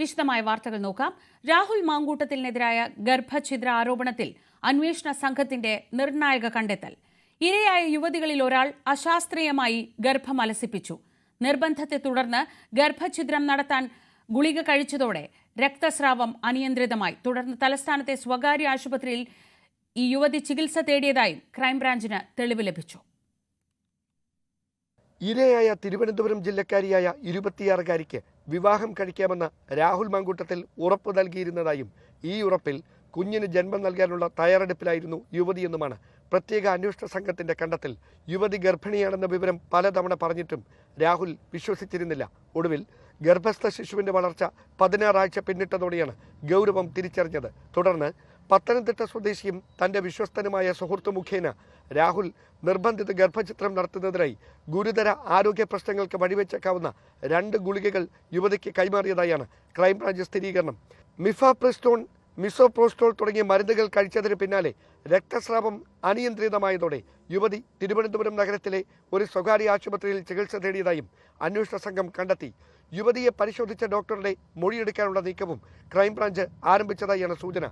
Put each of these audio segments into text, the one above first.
വിശദമായ വാർത്തകൾ നോക്കാം. രാഹുൽ മാങ്കൂട്ടത്തിനെതിരായ ഗർഭഛിദ്ര ആരോപണത്തിൽ അന്വേഷണ സംഘത്തിന്റെ നിർണായക കണ്ടെത്തൽ. ഇരയായ യുവതികളിൽ ഒരാൾ അശാസ്ത്രീയമായി ഗർഭം അലസിപ്പിച്ചു. നിർബന്ധത്തെ തുടർന്ന് ഗർഭഛിദ്രം നടത്താൻ ഗുളിക കഴിച്ചതോടെ രക്തസ്രാവം അനിയന്ത്രിതമായി. തുടർന്ന് തലസ്ഥാനത്തെ സ്വകാര്യ ആശുപത്രിയിൽ ഈ യുവതി ചികിത്സ തേടിയതായും ക്രൈംബ്രാഞ്ചിന് തെളിവ് ലഭിച്ചു. ഇരയായ തിരുവനന്തപുരം ജില്ലക്കാരിയായ 26-കാരിക്ക് വിവാഹം കഴിക്കാമെന്ന് രാഹുൽ മാങ്കൂട്ടത്തിൽ ഉറപ്പ് നൽകിയിരുന്നതായും ഈ ഉറപ്പിൽ കുഞ്ഞിന് ജന്മം നൽകാനുള്ള തയ്യാറെടുപ്പിലായിരുന്നു യുവതിയെന്നുമാണ് പ്രത്യേക അന്വേഷണ സംഘത്തിന്റെ കണ്ടെത്തൽ. യുവതി ഗർഭിണിയാണെന്ന വിവരം പലതവണ പറഞ്ഞിട്ടും രാഹുൽ വിശ്വസിച്ചിരുന്നില്ല. ഒടുവിൽ ഗർഭസ്ഥ ശിശുവിന്റെ വളർച്ച 16 ആഴ്ച പിന്നിട്ടതോടെയാണ് ഗൗരവം തിരിച്ചറിഞ്ഞത്. തുടർന്ന് പത്തനംതിട്ട സ്വദേശിയും തന്റെ വിശ്വസ്തനുമായ സുഹൃത്തു മുഖേന രാഹുൽ നിർബന്ധിത ഗർഭചിത്രം നടത്തുന്നതിനായി ഗുരുതര ആരോഗ്യ പ്രശ്നങ്ങൾക്ക് വഴിവെച്ചേക്കാവുന്ന 2 ഗുളികകൾ യുവതിക്ക് കൈമാറിയതായാണ് ക്രൈംബ്രാഞ്ച് സ്ഥിരീകരണം. മിഫാപ്രിസ്റ്റോൺ, മിസോപ്രോസ്റ്റോൾ തുടങ്ങിയ മരുന്നുകൾ കഴിച്ചതിന് പിന്നാലെ രക്തസ്രാവം അനിയന്ത്രിതമായതോടെ യുവതി തിരുവനന്തപുരം നഗരത്തിലെ ഒരു സ്വകാര്യ ആശുപത്രിയിൽ ചികിത്സ തേടിയതായും അന്വേഷണ സംഘം കണ്ടെത്തി. യുവതിയെ പരിശോധിച്ച ഡോക്ടറുടെ മൊഴിയെടുക്കാനുള്ള നീക്കവും ക്രൈംബ്രാഞ്ച് ആരംഭിച്ചതായാണ് സൂചന.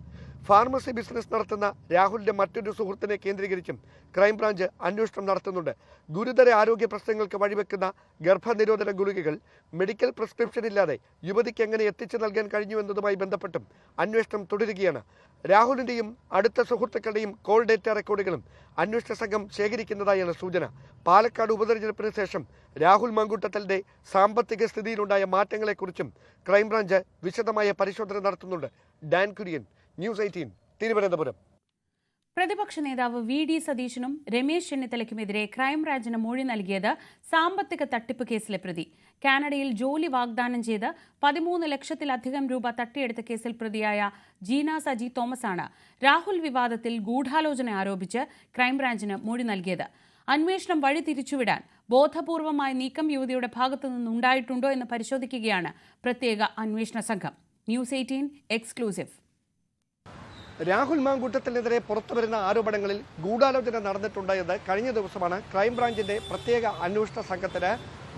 ഫാർമസി ബിസിനസ് നടത്തുന്ന രാഹുലിന്റെ മറ്റൊരു സുഹൃത്തിനെ കേന്ദ്രീകരിച്ചും ക്രൈംബ്രാഞ്ച് അന്വേഷണം നടത്തുന്നുണ്ട്. ഗുരുതര ആരോഗ്യ പ്രശ്നങ്ങൾക്ക് വഴിവെക്കുന്ന ഗർഭനിരോധന ഗുളികകൾ മെഡിക്കൽ പ്രിസ്ക്രിപ്ഷൻ ഇല്ലാതെ യുവതിക്ക് എങ്ങനെ എത്തിച്ചു നൽകാൻ കഴിഞ്ഞു എന്നതുമായി ബന്ധപ്പെട്ടും അന്വേഷണം തുടരുകയാണ്. രാഹുലിന്റെയും അടുത്ത സുഹൃത്തുക്കളുടെയും കോൾ ഡേറ്റ റെക്കോർഡുകളും അന്വേഷണ സംഘം ശേഖരിക്കുന്നതായാണ് സൂചന. പാലക്കാട് ഉപതെരഞ്ഞെടുപ്പിന് ശേഷം രാഹുൽ മാങ്കൂട്ടത്തിന്റെ സാമ്പത്തിക സ്ഥിതിയിലുണ്ടായ മാറ്റങ്ങളെക്കുറിച്ചും ക്രൈംബ്രാഞ്ച് വിശദമായ പരിശോധന നടത്തുന്നുണ്ട്. Dan Kurian, news 18, Thiruvananthapuram. പ്രതിപക്ഷ നേതാവ് വി.ഡി. സതീശനും രമേശ് ചെന്നിത്തലയ്ക്കുമെതിരെ ക്രൈംബ്രാഞ്ചിന് മൊഴി നൽകിയത് സാമ്പത്തിക തട്ടിപ്പ് കേസിലെ പ്രതി. കാനഡയിൽ ജോലി വാഗ്ദാനം ചെയ്ത് 13 ലക്ഷത്തിലധികം രൂപ തട്ടിയെടുത്ത കേസിൽ പ്രതിയായ ജീന സജി തോമസാണ് രാഹുൽ വിവാദത്തിൽ ഗൂഢാലോചന ആരോപിച്ച് ക്രൈംബ്രാഞ്ചിന് മൊഴി നൽകിയത്. അന്വേഷണം വഴി തിരിച്ചുവിടാൻ ബോധപൂർവമായ നീക്കം യുവതിയുടെ ഭാഗത്തുനിന്നുണ്ടായിട്ടുണ്ടോ എന്ന് പരിശോധിക്കുകയാണ് പ്രത്യേക അന്വേഷണ സംഘം. News 18 exclusive. രാഹുൽ മാങ്കൂട്ടത്തിനെതിരെ പുറത്തുവരുന്ന ആരോപണങ്ങളിൽ ഗൂഢാലോചന നടന്നിട്ടുണ്ട് എന്ന് കഴിഞ്ഞ ദിവസമാണ് ക്രൈംബ്രാഞ്ചിന്റെ പ്രത്യേക അന്വേഷണ സംഘത്തിന്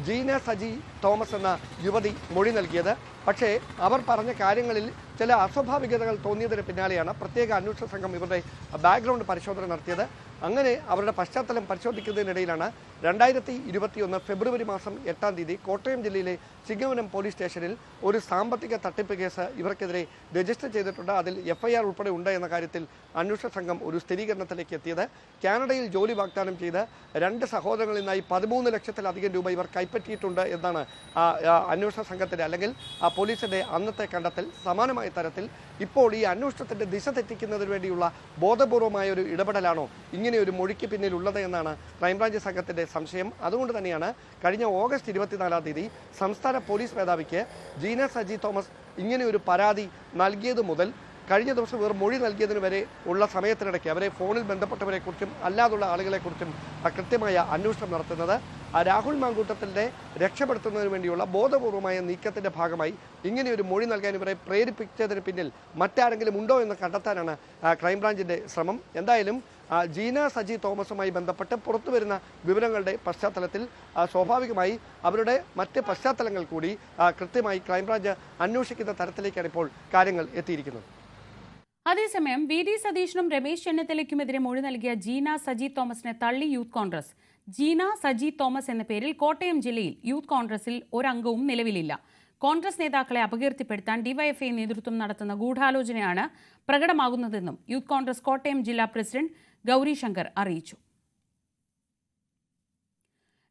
ജീന സജി തോമസ് എന്ന യുവതി മൊഴി നൽകിയത്. പക്ഷേ അവർ പറഞ്ഞ കാര്യങ്ങളിൽ ചില അസ്വാഭാവികതകൾ തോന്നിയതിന് പിന്നാലെയാണ് പ്രത്യേക അന്വേഷണ സംഘം ഇവരുടെ ബാക്ക്ഗ്രൗണ്ട് പരിശോധന നടത്തിയത്. അങ്ങനെ അവരുടെ പശ്ചാത്തലം പരിശോധിക്കുന്നതിനിടയിലാണ് 2021 ഫെബ്രുവരി മാസം 8-ാം തീയതി കോട്ടയം ജില്ലയിലെ ചിങ്ങവനം പോലീസ് സ്റ്റേഷനിൽ ഒരു സാമ്പത്തിക തട്ടിപ്പ് കേസ് ഇവർക്കെതിരെ രജിസ്റ്റർ ചെയ്തിട്ടുണ്ട്. അതിൽ FIR ഉൾപ്പെടെ ഉണ്ട് എന്ന കാര്യത്തിൽ അന്വേഷണ സംഘം ഒരു സ്ഥിരീകരണത്തിലേക്ക് എത്തിയത്. കാനഡയിൽ ജോലി വാഗ്ദാനം ചെയ്ത് 2 സഹോദരങ്ങളിൽ നിന്നായി 13 ലക്ഷത്തിലധികം രൂപ ഇവർ കൈപ്പറ്റിയിട്ടുണ്ട് എന്നാണ് അന്വേഷണ സംഘത്തിന്റെ അല്ലെങ്കിൽ പോലീസിന്റെ അന്നത്തെ കണ്ടെത്തൽ. സമാനമായ തരത്തിൽ ഇപ്പോൾ ഈ അന്വേഷണത്തിന്റെ ദിശ തെറ്റിക്കുന്നതിന് വേണ്ടിയുള്ള ബോധപൂർവമായ ഒരു ഇടപെടലാണോ ഇങ്ങനെ ഒരു മൊഴിക്ക് പിന്നിലുള്ളത് എന്നാണ് ക്രൈംബ്രാഞ്ച് സംഘത്തിന്റെ സംശയം. അതുകൊണ്ട് തന്നെയാണ് കഴിഞ്ഞ ഓഗസ്റ്റ് 24-ാം തീയതി സംസ്ഥാന പോലീസ് മേധാവിക്ക് ജീന സജി തോമസ് ഇങ്ങനെ ഒരു പരാതി നൽകിയത് മുതൽ കഴിഞ്ഞ ദിവസം ഇവർ മൊഴി നൽകിയതിന് വരെ ഉള്ള സമയത്തിനിടയ്ക്ക് അവരെ ഫോണിൽ ബന്ധപ്പെട്ടവരെക്കുറിച്ചും അല്ലാതുള്ള ആളുകളെക്കുറിച്ചും കൃത്യമായ അന്വേഷണം നടത്തുന്നത്. രാഹുൽ മാങ്കൂട്ടത്തിൻ്റെ രക്ഷപ്പെടുത്തുന്നതിന് വേണ്ടിയുള്ള ബോധപൂർവമായ നീക്കത്തിൻ്റെ ഭാഗമായി ഇങ്ങനെയൊരു മൊഴി നൽകാൻ ഇവരെ പ്രേരിപ്പിച്ചതിന് പിന്നിൽ മറ്റാരെങ്കിലും ഉണ്ടോ എന്ന് കണ്ടെത്താനാണ് ക്രൈംബ്രാഞ്ചിൻ്റെ ശ്രമം. എന്തായാലും ജീന സജി തോമസുമായി ബന്ധപ്പെട്ട് പുറത്തുവരുന്ന വിവരങ്ങളുടെ പശ്ചാത്തലത്തിൽ സ്വാഭാവികമായി അവരുടെ മറ്റ് പശ്ചാത്തലങ്ങൾ കൂടി കൃത്യമായി ക്രൈംബ്രാഞ്ച് അന്വേഷിക്കുന്ന തരത്തിലേക്കാണ് ഇപ്പോൾ കാര്യങ്ങൾ എത്തിയിരിക്കുന്നത്. അതേസമയം വി.ഡി. സതീശനും രമേശ് ചെന്നിത്തലയ്ക്കുമെതിരെ മൊഴി നൽകിയ ജീന സജി തോമസിനെ തള്ളി യൂത്ത് കോൺഗ്രസ്. ജീന സജി തോമസ് എന്ന പേരിൽ കോട്ടയം ജില്ലയിൽ യൂത്ത് കോൺഗ്രസിൽ ഒരംഗവും നിലവിലില്ല. കോൺഗ്രസ് നേതാക്കളെ അപകീർത്തിപ്പെടുത്താൻ ഡിവൈഎഫ്ഐ നേതൃത്വം നടത്തുന്ന ഗൂഢാലോചനയാണ് പ്രകടമാകുന്നതെന്നും യൂത്ത് കോൺഗ്രസ് കോട്ടയം ജില്ലാ പ്രസിഡന്റ് ഗൗരി ശങ്കർ അറിയിച്ചു.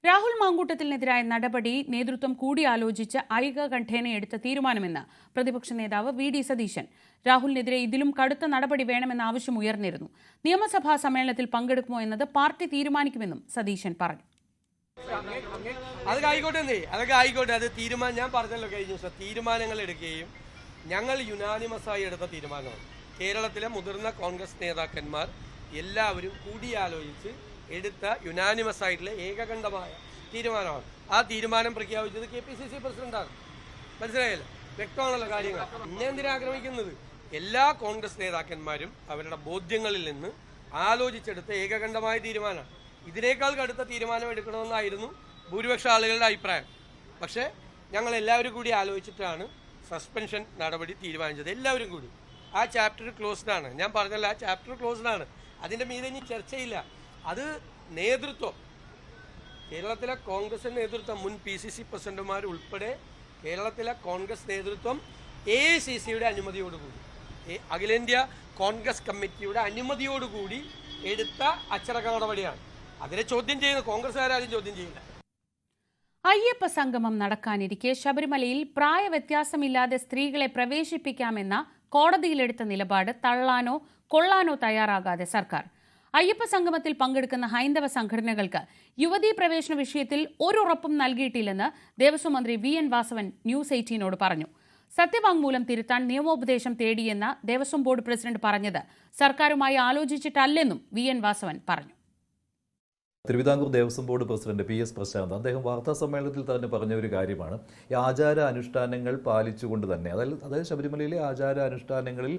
രാഹുൽ മാങ്കൂട്ടത്തിനെതിരായ നടപടി നേതൃത്വം കൂടിയാലോചിച്ച് ഐകകണ്ഠേന എടുത്ത തീരുമാനമെന്ന് പ്രതിപക്ഷ നേതാവ് വി.ഡി. സതീശൻ. രാഹുലിനെതിരെ ഇതിലും കടുത്ത നടപടി വേണമെന്ന ആവശ്യം ഉയർന്നിരുന്നു. നിയമസഭാ സമ്മേളനത്തിൽ പങ്കെടുക്കുമോ എന്നത് പാർട്ടി തീരുമാനിക്കുമെന്നും സതീശൻ പറഞ്ഞു. അതൊക്കെ ആയിക്കോട്ടെ. അത് തീരുമാനം ഞാൻ പറഞ്ഞല്ലോ കഴിഞ്ഞ ദിവസം തീരുമാനങ്ങൾ എടുക്കുകയും ഞങ്ങൾ യുനാനിമസായി എടുത്ത തീരുമാനമാണ്. കേരളത്തിലെ മുതിർന്ന കോൺഗ്രസ് നേതാക്കന്മാർ എല്ലാവരും കൂടിയാലോചിച്ച് എടുത്ത യുനാനിമസ് ആയിട്ടുള്ള ഏകകണ്ഠമായ തീരുമാനമാണ്. ആ തീരുമാനം പ്രഖ്യാപിച്ചത് KPCC പ്രസിഡന്റാണ്. മനസ്സിലായല്ലോ, വ്യക്തമാണല്ലോ കാര്യങ്ങൾ. ഇന്നെ എന്തിനാ ആക്രമിക്കുന്നത്? എല്ലാ കോൺഗ്രസ് നേതാക്കന്മാരും അവരുടെ ബോധ്യങ്ങളിൽ നിന്ന് ആലോചിച്ചെടുത്ത ഏകകണ്ഠമായ തീരുമാനമാണ്. ഇതിനേക്കാൾ കടുത്ത തീരുമാനം എടുക്കണമെന്നായിരുന്നു ഭൂരിപക്ഷ ആളുകളുടെ അഭിപ്രായം. പക്ഷേ ഞങ്ങൾ എല്ലാവരും കൂടി ആലോചിച്ചിട്ടാണ് സസ്പെൻഷൻ നടപടി തീരുമാനിച്ചത് എല്ലാവരും കൂടി. ആ ചാപ്റ്റർ ക്ലോസ്ഡാണ്. ഞാൻ പറഞ്ഞല്ലോ, ആ ചാപ്റ്റർ ക്ലോസ്ഡാണ്. അതിൻ്റെ മീതെ ഇനി ചർച്ചയില്ല. അത് നേതൃത്വം, കേരളത്തിലെ കോൺഗ്രസ് നേതൃത്വം, മുൻ PCC പ്രസിഡന്റുമാർ ഉൾപ്പെടെ കേരളത്തിലെ കോൺഗ്രസ് നേതൃത്വം AICCയുടെ അനുമതിയോടുകൂടി, അഖിലേന്ത്യാ കോൺഗ്രസ് കമ്മിറ്റിയുടെ അനുമതിയോടുകൂടി എടുത്ത അച്ചടക്ക നടപടിയാണ്. അതിനെ ചോദ്യം ചെയ്യുന്ന കോൺഗ്രസ്സുകാരും ചോദ്യം ചെയ്യില്ല. അയ്യപ്പ സംഗമം നടക്കാനിരിക്കെ ശബരിമലയിൽ പ്രായവ്യത്യാസമില്ലാതെ സ്ത്രീകളെ പ്രവേശിപ്പിക്കാമെന്ന കോടതിയിലെടുത്ത നിലപാട് തള്ളാനോ കൊള്ളാനോ തയ്യാറാകാതെ സർക്കാർ. അയ്യപ്പ സംഗമത്തിൽ പങ്കെടുക്കുന്ന ഹൈന്ദവ സംഘടനകൾക്ക് യുവതീ പ്രവേശന വിഷയത്തിൽ ഒരു ഉറപ്പും നൽകിയിട്ടില്ലെന്ന് ദേവസ്വം മന്ത്രി VN വാസവൻ ന്യൂസ് 18നോട് പറഞ്ഞു. സത്യവാങ്മൂലം തിരുത്താൻ നിയമോപദേശം തേടിയെന്ന ദേവസ്വം ബോർഡ് പ്രസിഡന്റ് പറഞ്ഞത് സർക്കാരുമായി ആലോചിച്ചിട്ടല്ലെന്നും VN വാസവൻ പറഞ്ഞു. Thiruvithamkoor Devaswom board president PS Prashanth അദ്ദേഹം വാർത്താ സമ്മേളനത്തിൽ തന്നെ പറഞ്ഞ ഒരു കാര്യമാണ്, ഈ ആചാര അനുഷ്ഠാനങ്ങൾ പാലിച്ചുകൊണ്ട് തന്നെ, അതായത് ശബരിമലയിലെ ആചാര അനുഷ്ഠാനങ്ങളിൽ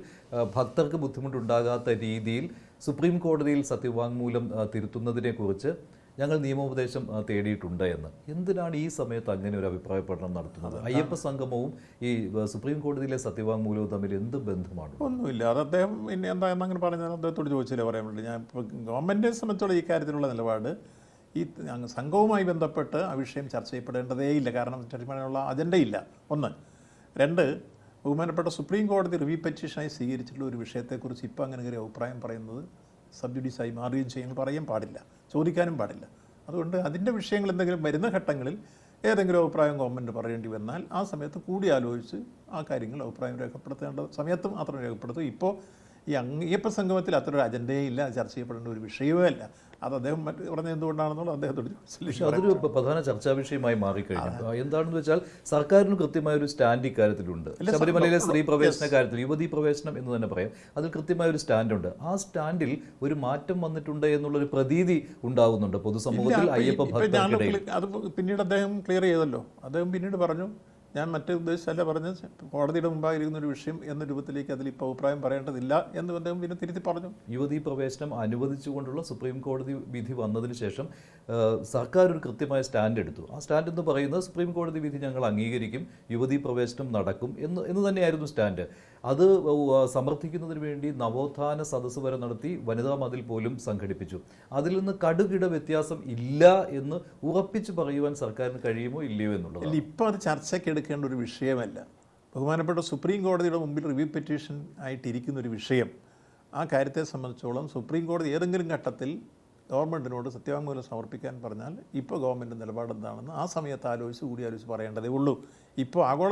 ഭക്തർക്ക് ബുദ്ധിമുട്ടുണ്ടാകാത്ത രീതിയിൽ സുപ്രീം കോടതിയിൽ സത്യവാങ്മൂലം തിരുത്തുന്നതിനെക്കുറിച്ച് ഞങ്ങൾ നിയമോപദേശം തേടിയിട്ടുണ്ട് എന്ന്. എന്തിനാണ് ഈ സമയത്ത് അങ്ങനെ ഒരു അഭിപ്രായ പഠനം നടത്തുന്നത്? അയ്യപ്പ സംഗമവും ഈ സുപ്രീം കോടതിയിലെ സത്യവാങ്മൂലവും തമ്മിൽ എന്ത് ബന്ധമാണ്? ഒന്നുമില്ല. അത് അദ്ദേഹം പിന്നെ എന്താണെന്ന് അങ്ങനെ പറഞ്ഞാൽ അദ്ദേഹത്തോട് ചോദിച്ചില്ലേ പറയാൻ വേണ്ടി. ഞാൻ ഇപ്പോൾ ഗവൺമെൻറ്റിനെ സംബന്ധിച്ചുള്ള ഈ കാര്യത്തിലുള്ള നിലപാട്, ഈ സംഘവുമായി ബന്ധപ്പെട്ട് ആ വിഷയം ചർച്ച ചെയ്യപ്പെടേണ്ടതേ ഇല്ല. കാരണം ചർച്ചയുള്ള അജണ്ടയില്ല. ഒന്ന്. രണ്ട്, ബഹുമാനപ്പെട്ട സുപ്രീം കോടതി റിവ്യൂ പെറ്റീഷനായി സ്വീകരിച്ചിട്ടുള്ള ഒരു വിഷയത്തെക്കുറിച്ച് ഇപ്പോൾ അങ്ങനെ ഒരു അഭിപ്രായം പറയുന്നത് സബ്ജുഡീസായി മാറുകയും ചെയ്യാൻ പറയാൻ പാടില്ല, ചോദിക്കാനും പാടില്ല. അതുകൊണ്ട് അതിൻ്റെ വിഷയങ്ങൾ എന്തെങ്കിലും വരുന്ന ഘട്ടങ്ങളിൽ ഏതെങ്കിലും അഭിപ്രായം ഗവൺമെൻറ് പറയേണ്ടി വന്നാൽ ആ സമയത്ത് കൂടി ആലോചിച്ച് ആ കാര്യങ്ങൾ അഭിപ്രായം രേഖപ്പെടുത്തേണ്ട സമയത്ത് മാത്രം രേഖപ്പെടുത്തും. ഇപ്പോൾ ഈ അയ്യപ്പ സംഗമത്തിൽ അത്ര ഒരു അജണ്ടയേ ഇല്ല, ചർച്ച ചെയ്യപ്പെടേണ്ട ഒരു വിഷയമേ അല്ല. അത് അദ്ദേഹം പറഞ്ഞത് എന്തുകൊണ്ടാണെന്നുള്ളത് അദ്ദേഹത്തോട് അതൊരു പ്രധാന ചർച്ചാ വിഷയമായി മാറിക്കഴിഞ്ഞു. എന്താണെന്ന് വെച്ചാൽ സർക്കാരിന് കൃത്യമായ ഒരു സ്റ്റാൻഡ് ഇക്കാര്യത്തിലുണ്ട്. ശബരിമലയിലെ സ്ത്രീ പ്രവേശന കാര്യത്തിൽ, യുവതീ പ്രവേശനം എന്ന് തന്നെ പറയാം, അതിൽ കൃത്യമായ ഒരു സ്റ്റാൻഡുണ്ട്. ആ സ്റ്റാൻഡിൽ ഒരു മാറ്റം വന്നിട്ടുണ്ട് എന്നുള്ളൊരു പ്രതീതി ഉണ്ടാകുന്നുണ്ട് പൊതുസമൂഹത്തിൽ, അയ്യപ്പ ഭക്തർക്കിടയിൽ. അത് പിന്നീട് അദ്ദേഹം ക്ലിയർ ചെയ്തല്ലോ. അദ്ദേഹം പിന്നീട് പറഞ്ഞു, ഞാൻ മറ്റേ ഉദ്ദേശിച്ചല്ല പറഞ്ഞ് കോടതിയുടെ മുമ്പായിരിക്കുന്ന ഒരു വിഷയം എന്ന രൂപത്തിലേക്ക് അതിലിപ്പോൾ അഭിപ്രായം പറയേണ്ടതില്ല എന്ന് അദ്ദേഹം പിന്നെ തിരുത്തി പറഞ്ഞു. യുവതീ പ്രവേശനം അനുവദിച്ചുകൊണ്ടുള്ള സുപ്രീം കോടതി വിധി വന്നതിന് ശേഷം സർക്കാർ ഒരു കൃത്യമായ സ്റ്റാൻഡ് എടുത്തു. ആ സ്റ്റാൻഡ് എന്ന് പറയുന്നത് സുപ്രീം കോടതി വിധി ഞങ്ങൾ അംഗീകരിക്കും, യുവതീ പ്രവേശനം നടക്കും എന്ന് തന്നെയായിരുന്നു സ്റ്റാൻഡ്. അത് സമർത്ഥിക്കുന്നതിന് വേണ്ടി നവോത്ഥാന സദസ്സ് വരെ നടത്തി, വനിതാ മതിൽ പോലും സംഘടിപ്പിച്ചു. അതിൽ നിന്ന് കടുകിട വ്യത്യാസം ഇല്ല എന്ന് ഉറപ്പിച്ച് പറയുവാൻ സർക്കാരിന് കഴിയുമോ ഇല്ലയോ എന്നുള്ളത് ഇപ്പോൾ അത് ചർച്ചയ്ക്ക് എടുക്കേണ്ട ഒരു വിഷയമല്ല. ബഹുമാനപ്പെട്ട സുപ്രീം കോടതിയുടെ മുമ്പിൽ റിവ്യൂ പെറ്റീഷൻ ആയിട്ടിരിക്കുന്ന ഒരു വിഷയം. ആ കാര്യത്തെ സംബന്ധിച്ചോളം സുപ്രീം കോടതി ഏതെങ്കിലും ഘട്ടത്തിൽ ഗവൺമെൻറ്റിനോട് സത്യവാങ്മൂലം സമർപ്പിക്കാൻ പറഞ്ഞാൽ ഇപ്പോൾ ഗവൺമെൻറ് നിലപാടെന്താണെന്ന് ആ സമയത്ത് കൂടി പറയേണ്ടതേ ഉള്ളൂ. ഇപ്പോൾ ആഗോള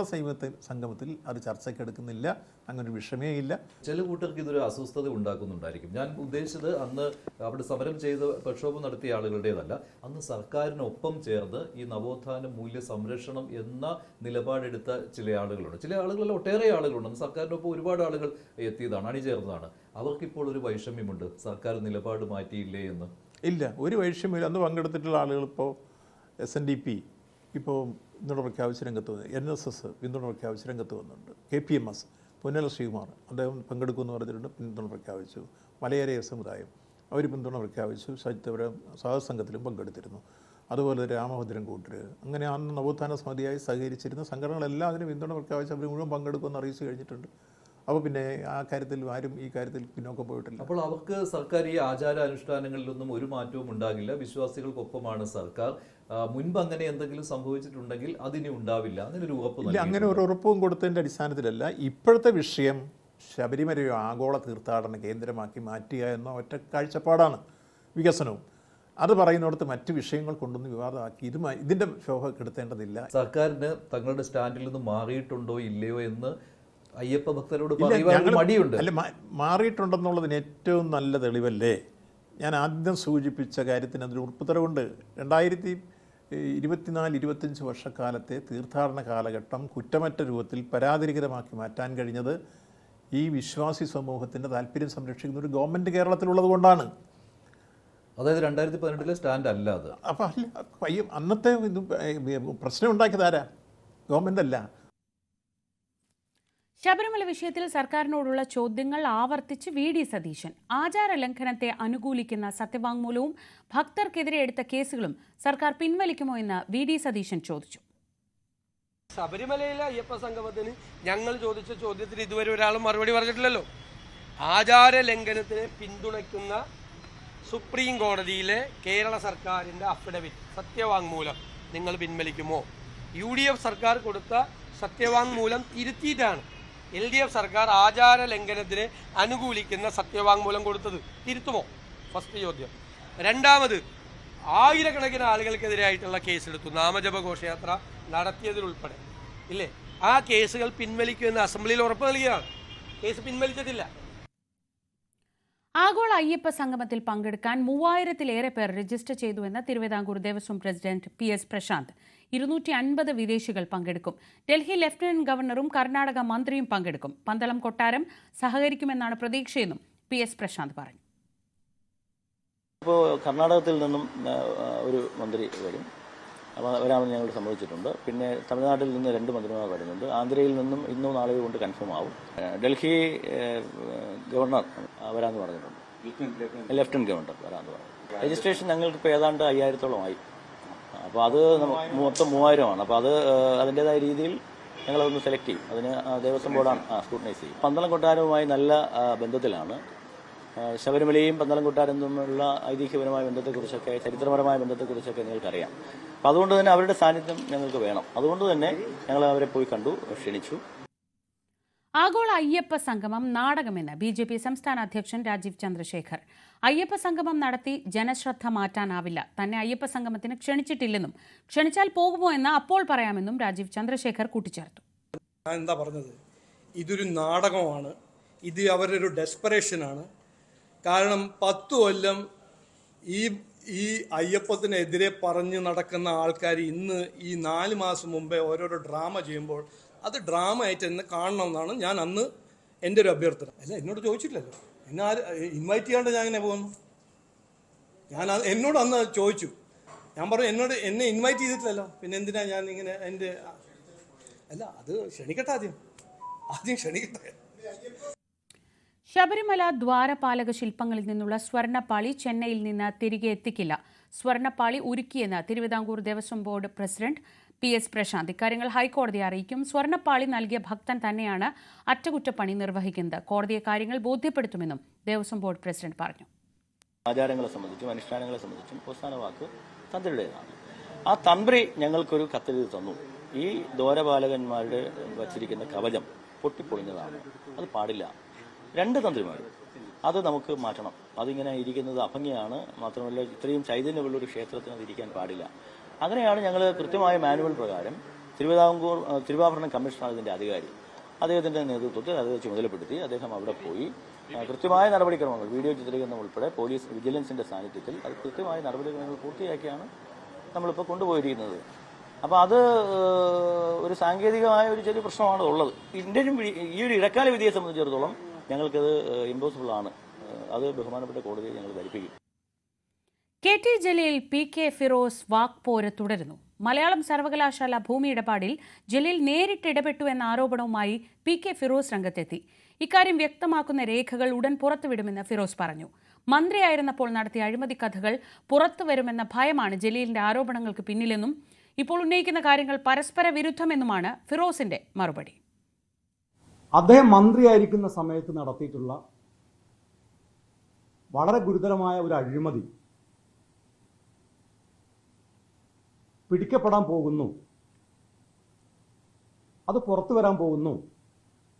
സംഗമത്തിൽ അത് ചർച്ചയ്ക്കെടുക്കുന്നില്ല, അങ്ങനൊരു വിഷയമേ ഇല്ല. ചില കൂട്ടർക്ക് ഇതൊരു അസ്വസ്ഥത ഉണ്ടാക്കുന്നുണ്ടായിരിക്കും. ഞാൻ ഉദ്ദേശിച്ചത് അന്ന് അവിടെ സമരം ചെയ്ത് പ്രക്ഷോഭം നടത്തിയ ആളുകളുടേതല്ല, അന്ന് സർക്കാരിനൊപ്പം ചേർന്ന് ഈ നവോത്ഥാന മൂല്യ സംരക്ഷണം എന്ന നിലപാടെടുത്ത ചില ആളുകളുണ്ട്. ചില ആളുകളല്ല, ഒട്ടേറെ ആളുകളുണ്ട്. അന്ന് സർക്കാരിനൊപ്പം ഒരുപാട് ആളുകൾ എത്തിയതാണ്, അണിചേർന്നതാണ്. അവർക്കിപ്പോൾ ഒരു വൈഷമ്യമുണ്ട്, സർക്കാർ നിലപാട് മാറ്റിയില്ലേ എന്ന്. ഇല്ല, ഒരു വൈഷമ്യമില്ല. അന്ന് പങ്കെടുത്തിട്ടുള്ള ആളുകൾ ഇപ്പോൾ SNDP ഇപ്പോൾ പിന്തുണ പ്രഖ്യാപിച്ച് രംഗത്ത് വന്നു, NSS പിന്തുണ പ്രഖ്യാപിച്ച് രംഗത്ത് വന്നിട്ടുണ്ട്, KPMS പൊന്നല ശ്രീകുമാർ അദ്ദേഹം പങ്കെടുക്കുമെന്ന് പറഞ്ഞിട്ടുണ്ട്, പിന്തുണ പ്രഖ്യാപിച്ചു. മലയേറിയ സമുദായം അവർ പിന്തുണ പ്രഖ്യാപിച്ചു, ശൈത്യപുരം സഹസംഘത്തിലും പങ്കെടുത്തിരുന്നു. അതുപോലെ രാമഭദ്രൻ കൂട്ടർ, അങ്ങനെ അന്ന് നവോത്ഥാന സമിതിയായി സഹകരിച്ചിരുന്ന സംഘടനകളെല്ലാം അതിന് പിന്തുണ പ്രഖ്യാപിച്ച് അവർ മുഴുവൻ പങ്കെടുക്കുമെന്ന് അറിയിച്ചു കഴിഞ്ഞിട്ടുണ്ട്. അപ്പോൾ പിന്നെ ആ കാര്യത്തിൽ ആരും ഈ കാര്യത്തിൽ പിന്നോക്കം പോയിട്ടില്ല. അപ്പോൾ അവർക്ക് സർക്കാർ ഈ ആചാര അനുഷ്ഠാനങ്ങളിലൊന്നും ഒരു മാറ്റവും ഉണ്ടാകില്ല, വിശ്വാസികൾക്കൊപ്പമാണ് സർക്കാർ. മുൻപ് അങ്ങനെ എന്തെങ്കിലും സംഭവിച്ചിട്ടുണ്ടെങ്കിൽ അതിനി ഉണ്ടാവില്ല, അങ്ങനെ ഒരു ഉറപ്പ് ഇല്ല. അങ്ങനെ ഒരു ഉറപ്പും കൊടുത്തതിൻ്റെ അടിസ്ഥാനത്തിലല്ല ഇപ്പോഴത്തെ വിഷയം ശബരിമലയോ ആഗോള തീർത്ഥാടന കേന്ദ്രമാക്കി മാറ്റുക എന്ന ഒറ്റ കാഴ്ചപ്പാടാണ് വികസനവും. അത് പറയുന്നിടത്ത് മറ്റ് വിഷയങ്ങൾ കൊണ്ടൊന്ന് വിവാദമാക്കി ഇതിൻ്റെ ശോഭ കെടുത്തേണ്ടതില്ല. സർക്കാരിന് തങ്ങളുടെ സ്റ്റാൻഡിൽ നിന്ന് മാറിയിട്ടുണ്ടോ ഇല്ലയോ എന്ന് അയ്യപ്പ ഭക്തരോട് പറയുവാൻ മടിയുണ്ട്. അല്ല, മാറിയിട്ടുണ്ടെന്നുള്ളതിന് ഏറ്റവും നല്ല തെളിവല്ലേ ഞാൻ ആദ്യം സൂചിപ്പിച്ച കാര്യത്തിന് അതിൽ ഉറപ്പുത്തരവുണ്ട്. 2024-25 വർഷക്കാലത്തെ തീർത്ഥാടന കാലഘട്ടം കുറ്റമറ്റ രൂപത്തിൽ പരാതിരഹിതമാക്കി മാറ്റാൻ കഴിഞ്ഞത് ഈ വിശ്വാസി സമൂഹത്തിൻ്റെ താല്പര്യം സംരക്ഷിക്കുന്ന ഒരു ഗവൺമെൻറ് കേരളത്തിലുള്ളത് കൊണ്ടാണ്. അതായത് 2018 സ്റ്റാൻഡ് അല്ല അത്. അപ്പം അല്ല, അന്നത്തെ പ്രശ്നം ഉണ്ടാക്കിയതാരാ? ഗവൺമെൻറ് അല്ല. ശബരിമല വിഷയത്തിൽ സർക്കാരിനോടുള്ള ചോദ്യങ്ങൾ ആവർത്തിച്ച് VD സതീശൻ. ആചാര ലംഘനത്തെ അനുകൂലിക്കുന്ന സത്യവാങ്മൂലവും ഭക്തർക്കെതിരെ എടുത്ത കേസുകളും സർക്കാർ പിൻവലിക്കുമോ എന്ന് VD സതീശൻ ചോദിച്ചു. ശബരിമലയിലെ അയ്യപ്പ സംഗമത്തിന് ഞങ്ങൾ ചോദിച്ച ചോദ്യത്തിന് ഇതുവരെ ഒരാളും മറുപടി പറഞ്ഞിട്ടില്ലല്ലോ. ആചാര ലംഘനത്തിനെ പിന്തുണയ്ക്കുന്ന സുപ്രീം കോടതിയിലെ കേരള സർക്കാരിൻ്റെ അഫിഡവിറ്റ് സത്യവാങ്മൂലം നിങ്ങൾ പിൻവലിക്കുമോ? UDF സർക്കാർ കൊടുത്ത സത്യവാങ്മൂലം തിരുത്തിയിട്ടാണ് LDF സർക്കാർ ആചാര ലംഘനത്തിനെ അനുകൂലിക്കുന്ന സത്യവാങ്മൂലം കൊടുത്തത്. തിരുത്തുമോ? ഫസ്റ്റ് ചോദ്യം. രണ്ടാമത്, ആയിരക്കണക്കിന് ആളുകൾക്കെതിരായിട്ടുള്ള കേസെടുത്തു, നാമജപ ഘോഷയാത്ര നടത്തിയതിലുൾപ്പെടെ ഇല്ലേ? ആ കേസുകൾ പിൻവലിക്കുമെന്ന് അസംബ്ലിയിൽ ഉറപ്പ് നൽകിയതാണ്. കേസ് പിൻവലിച്ചിട്ടില്ല. ആഗോള അയ്യപ്പ സംഗമത്തിൽ പങ്കെടുക്കാൻ 3000-ലേറെ പേർ രജിസ്റ്റർ ചെയ്തുവെന്ന് തിരുവിതാംകൂർ ദേവസ്വം പ്രസിഡന്റ് PS പ്രശാന്ത്. 250 വിദേശികൾ പങ്കെടുക്കും. ഡൽഹി ലഫ്റ്റനന്റ് ഗവർണറും കർണാടക മന്ത്രിയും പങ്കെടുക്കും. പന്തളം കൊട്ടാരം സഹകരിക്കുമെന്നാണ് പ്രതീക്ഷയെന്നും PS പ്രശാന്ത് പറഞ്ഞു. ഇപ്പോൾ കർണാടകത്തിൽ നിന്നും ഒരു മന്ത്രി വരും, വരാമെന്ന് ഞങ്ങൾ സമ്മതിച്ചിട്ടുണ്ട്. പിന്നെ തമിഴ്നാട്ടിൽ നിന്ന് 2 മന്ത്രിമാർ വരുന്നുണ്ട്. ആന്ധ്രയിൽ നിന്നും ഇന്നോ നാളെയോ കൊണ്ട് കൺഫേം ആവും. ഡൽഹി ഗവർണർ വരാമെന്ന് പറഞ്ഞിട്ടുണ്ട്. ലഫ്റ്റനന്റ് ഗവർണർ വരാമെന്ന് പറഞ്ഞു. രജിസ്ട്രേഷൻ ഞങ്ങൾക്ക് ഇപ്പോൾ ഏതാണ്ട് 5000-ഓളമായി. അപ്പോൾ അത് മൊത്തം 3000-ആണ്. അപ്പോൾ അത് അതിൻ്റെതായ രീതിയിൽ ഞങ്ങളതൊന്ന് സെലക്ട് ചെയ്യും. അതിന് ദേവസ്വം ബോർഡാണ് സ്ക്രൂട്ടനൈസ് ചെയ്യും. പന്തളം കൊട്ടാരവുമായി നല്ല ബന്ധത്തിലാണ്. ശബരിമലയും പന്തളം കൊട്ടാരം തമ്മിലുള്ള ഐതിഹ്യപരമായ ബന്ധത്തെക്കുറിച്ചൊക്കെ, ചരിത്രപരമായ ബന്ധത്തെക്കുറിച്ചൊക്കെ നിങ്ങൾക്കറിയാം. അപ്പം അതുകൊണ്ട് തന്നെ അവരുടെ സാന്നിധ്യം ഞങ്ങൾക്ക് വേണം. അതുകൊണ്ട് തന്നെ ഞങ്ങൾ അവരെ പോയി കണ്ടു, ക്ഷണിച്ചു. ആഗോള അയ്യപ്പ സംഗമം നാടകമെന്ന് BJP സംസ്ഥാന അധ്യക്ഷൻ രാജീവ് ചന്ദ്രശേഖർ. അയ്യപ്പ സംഗമം നടത്തി ജനശ്രദ്ധ മാറ്റാനാവില്ല. തന്നെ അയ്യപ്പ സംഗമത്തിന് ക്ഷണിച്ചിട്ടില്ലെന്നും ക്ഷണിച്ചാൽ പോകുമോ എന്ന് അപ്പോൾ പറയാമെന്നും രാജീവ് ചന്ദ്രശേഖർ കൂട്ടിച്ചേർത്തു. എന്താ പറഞ്ഞത്? ഇതൊരു നാടകമാണ്. ഇത് അവരുടെ ഒരു ഡെസ്പറേഷനാണ്. കാരണം 10 കൊല്ലം ഈ അയ്യപ്പത്തിനെതിരെ പറഞ്ഞ് നടക്കുന്ന ആൾക്കാർ ഇന്ന് ഈ 4 മാസം മുമ്പേ ഓരോരോ ഡ്രാമ ചെയ്യുമ്പോൾ അത് ഡ്രാമ ആയിട്ട് എന്നെ കാണണമെന്നാണ് ഞാൻ അന്ന് എൻ്റെ ഒരു അഭ്യർത്ഥന. അല്ല, എന്നോട് ചോദിച്ചിട്ടില്ലല്ലോ, എന്നെ ഇൻവൈറ്റ് ചെയ്യാണ്ട് ഞാൻ എങ്ങനെ പോകുന്നു? എന്നോട് അന്ന് ചോദിച്ചു, ഞാൻ പറഞ്ഞു എന്നെ ഇൻവൈറ്റ് ചെയ്തിട്ടില്ലല്ലോ, പിന്നെ എന്തിനാ ഞാൻ ഇങ്ങനെ അല്ല, അത് ക്ഷണിക്കട്ടെ, ആദ്യം ക്ഷണിക്കട്ടെ. ശബരിമല ദ്വാരപാലക ശില്പങ്ങളിൽ നിന്നുള്ള സ്വർണ്ണപ്പാളി ചെന്നൈയിൽ നിന്ന് തിരികെ എത്തിക്കില്ല. സ്വർണ്ണപ്പാളി ഉരുക്കിയെന്ന് Thiruvithamkoor Devaswom board president PS Prasanth. ഇക്കാര്യങ്ങൾ ഹൈക്കോടതിയെ അറിയിക്കും. സ്വർണ്ണപ്പാളി നൽകിയ ഭക്തൻ തന്നെയാണ് അറ്റകുറ്റപ്പണി നിർവഹിക്കുന്നത്. കോടതിയെ കാര്യങ്ങൾ ബോധ്യപ്പെടുത്തുമെന്നും ദേവസ്വം ബോർഡ് പ്രസിഡന്റ് പറഞ്ഞു. ആചാരങ്ങളെ സംബന്ധിച്ചും അനുഷ്ഠാനങ്ങളെ സംബന്ധിച്ചും അവസാന വാക്ക് തന്ത്രിയുടേതാണ്. ആ തന്ത്രി ഞങ്ങൾക്കൊരു കത്തെഴുതി തന്നു. ഈ ദ്വാരപാലകന്മാരുടെ വച്ചിരിക്കുന്ന കവചം പൊട്ടിപ്പൊളിഞ്ഞതാണ്, അത് പാടില്ല. 2 തന്ത്രിമാർ, അത് നമുക്ക് മാറ്റണം. അതിങ്ങനെ ഇരിക്കുന്നത് അഭംഗിയാണ്. മാത്രമല്ല, ഇത്രയും ചൈതന്യമുള്ളൊരു ക്ഷേത്രത്തിന് അത് ഇരിക്കാൻ പാടില്ല. അങ്ങനെയാണ് ഞങ്ങൾ കൃത്യമായ മാനുവൽ പ്രകാരം തിരുവാഭരണ കമ്മീഷണർ ഇതിൻ്റെ അധികാരി, അദ്ദേഹത്തിൻ്റെ നേതൃത്വത്തിൽ അത് ചുമതലപ്പെടുത്തി അദ്ദേഹം അവിടെ പോയി കൃത്യമായ നടപടിക്രമങ്ങൾ, വീഡിയോ ചിത്രീകരണം ഉൾപ്പെടെ പോലീസ് വിജിലൻസിൻ്റെ സാന്നിധ്യത്തിൽ അത് കൃത്യമായ നടപടിക്രമങ്ങൾ പൂർത്തിയാക്കിയാണ് നമ്മളിപ്പോൾ കൊണ്ടുപോയിരിക്കുന്നത്. അപ്പോൾ അത് ഒരു സാങ്കേതികമായ ഒരു ചെറിയ പ്രശ്നമാണ് ഉള്ളത്. ഈ ഒരു ഇടക്കാല വിധിയെ സംബന്ധിച്ചിടത്തോളം ഞങ്ങൾക്കത് ഇമ്പോസിബിൾ ആണ്. അത് ബഹുമാനപ്പെട്ട കോടതിയെ ഞങ്ങൾ ധരിപ്പിക്കും. KT ജലീൽ PK ഫിറോസ് വാക്പോര് തുടരുന്നു. മലയാളം സർവകലാശാല ഭൂമി ഇടപാടിൽ ജലീൽ നേരിട്ട് ഇടപെട്ടു എന്ന ആരോപണവുമായി PK ഫിറോസ് രംഗത്തെത്തി. ഇക്കാര്യം വ്യക്തമാക്കുന്ന രേഖകൾ ഉടൻ പുറത്തുവിടുമെന്ന് ഫിറോസ് പറഞ്ഞു. മന്ത്രിയായിരുന്നപ്പോൾ നടത്തിയ അഴിമതി കഥകൾ പുറത്തുവരുമെന്ന ഭയമാണ് ജലീലിന്റെ ആരോപണങ്ങൾക്ക് പിന്നിലെന്നും ഇപ്പോൾ ഉന്നയിക്കുന്ന കാര്യങ്ങൾ പരസ്പര വിരുദ്ധമെന്നുമാണ് ഫിറോസിന്റെ മറുപടി. അദ്ദേഹം മന്ത്രിയായിരിക്കുന്ന സമയത്ത് നടത്തിയിട്ടുള്ള വളരെ ഗുരുതരമായ ഒരു അഴിമതി പിടിക്കപ്പെടാൻ പോകുന്നു, അത് പുറത്തു വരാൻ പോകുന്നു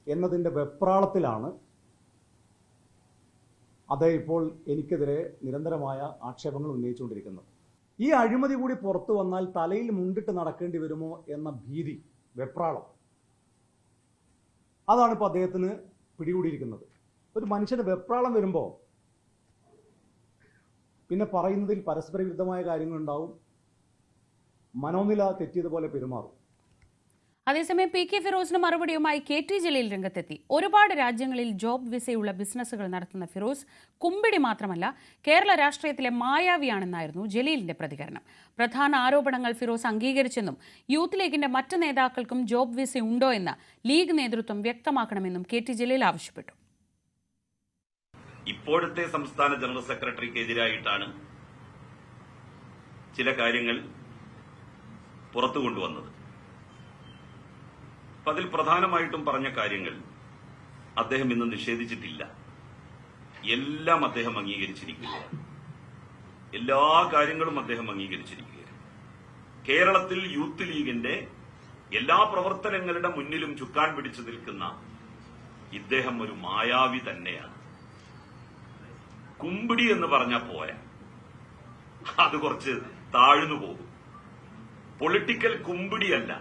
എന്നതിൻ്റെ വെപ്രാളത്തിലാണ് അദ്ദേഹം ഇപ്പോൾ എനിക്കെതിരെ നിരന്തരമായ ആക്ഷേപങ്ങൾ ഉന്നയിച്ചുകൊണ്ടിരിക്കുന്നത്. ഈ അഴിമതി കൂടി പുറത്തു വന്നാൽ തലയിൽ മുണ്ടിട്ട് നടക്കേണ്ടി വരുമോ എന്ന ഭീതി, വെപ്രാളം, അതാണ് ഇപ്പോൾ അദ്ദേഹത്തിന് പിടികൂടിയിരിക്കുന്നത്. ഒരു മനുഷ്യന് വെപ്രാളം വരുമ്പോൾ പിന്നെ പറയുന്നതിൽ പരസ്പര വിരുദ്ധമായ കാര്യങ്ങളുണ്ടാവും, മനോനില തെറ്റിയതുപോലെ പെരുമാറും. അതേസമയം PK ഫിറോസിന് മറുപടിയുമായി KT ജലീൽ രംഗത്തെത്തി. ഒരുപാട് രാജ്യങ്ങളിൽ ജോബ് വിസയുള്ള ബിസിനസ്സുകൾ നടത്തുന്ന ഫിറോസ് കുമ്പിടി മാത്രമല്ല, കേരള രാഷ്ട്രീയത്തിലെ മായാവിയാണെന്നായിരുന്നു ജലീലിന്റെ പ്രതികരണം. പ്രധാന ആരോപണങ്ങൾ ഫിറോസ് അംഗീകരിച്ചെന്നും യൂത്ത് ലീഗിന്റെ മറ്റ് നേതാക്കൾക്കും ജോബ് വിസ ഉണ്ടോ എന്ന് ലീഗ് നേതൃത്വം വ്യക്തമാക്കണമെന്നും KT ജലീൽ ആവശ്യപ്പെട്ടു. ഇപ്പോഴത്തെ സംസ്ഥാന ജനറൽ സെക്രട്ടറിക്കെതിരായിട്ടാണ് ചില കാര്യങ്ങൾ പുറത്തു കൊണ്ടുവന്നത്. അപ്പൊ അതിൽ പ്രധാനമായിട്ടും പറഞ്ഞ കാര്യങ്ങൾ അദ്ദേഹം ഇന്ന് നിഷേധിച്ചിട്ടില്ല. എല്ലാം അദ്ദേഹം അംഗീകരിച്ചിരിക്കുകയാണ്. എല്ലാ കാര്യങ്ങളും അദ്ദേഹം അംഗീകരിച്ചിരിക്കുകയാണ്. കേരളത്തിൽ യൂത്ത് ലീഗിന്റെ എല്ലാ പ്രവർത്തനങ്ങളുടെ മുന്നിലും ചുക്കാൻ പിടിച്ചു നിൽക്കുന്ന ഇദ്ദേഹം ഒരു മായാവി തന്നെയാണ്. കുമ്പിടി എന്ന് പറഞ്ഞാൽ പോരാ, അത് കുറച്ച് താഴ്ന്നു പോകും. പൊളിറ്റിക്കൽ കുമ്പിടിയല്ല,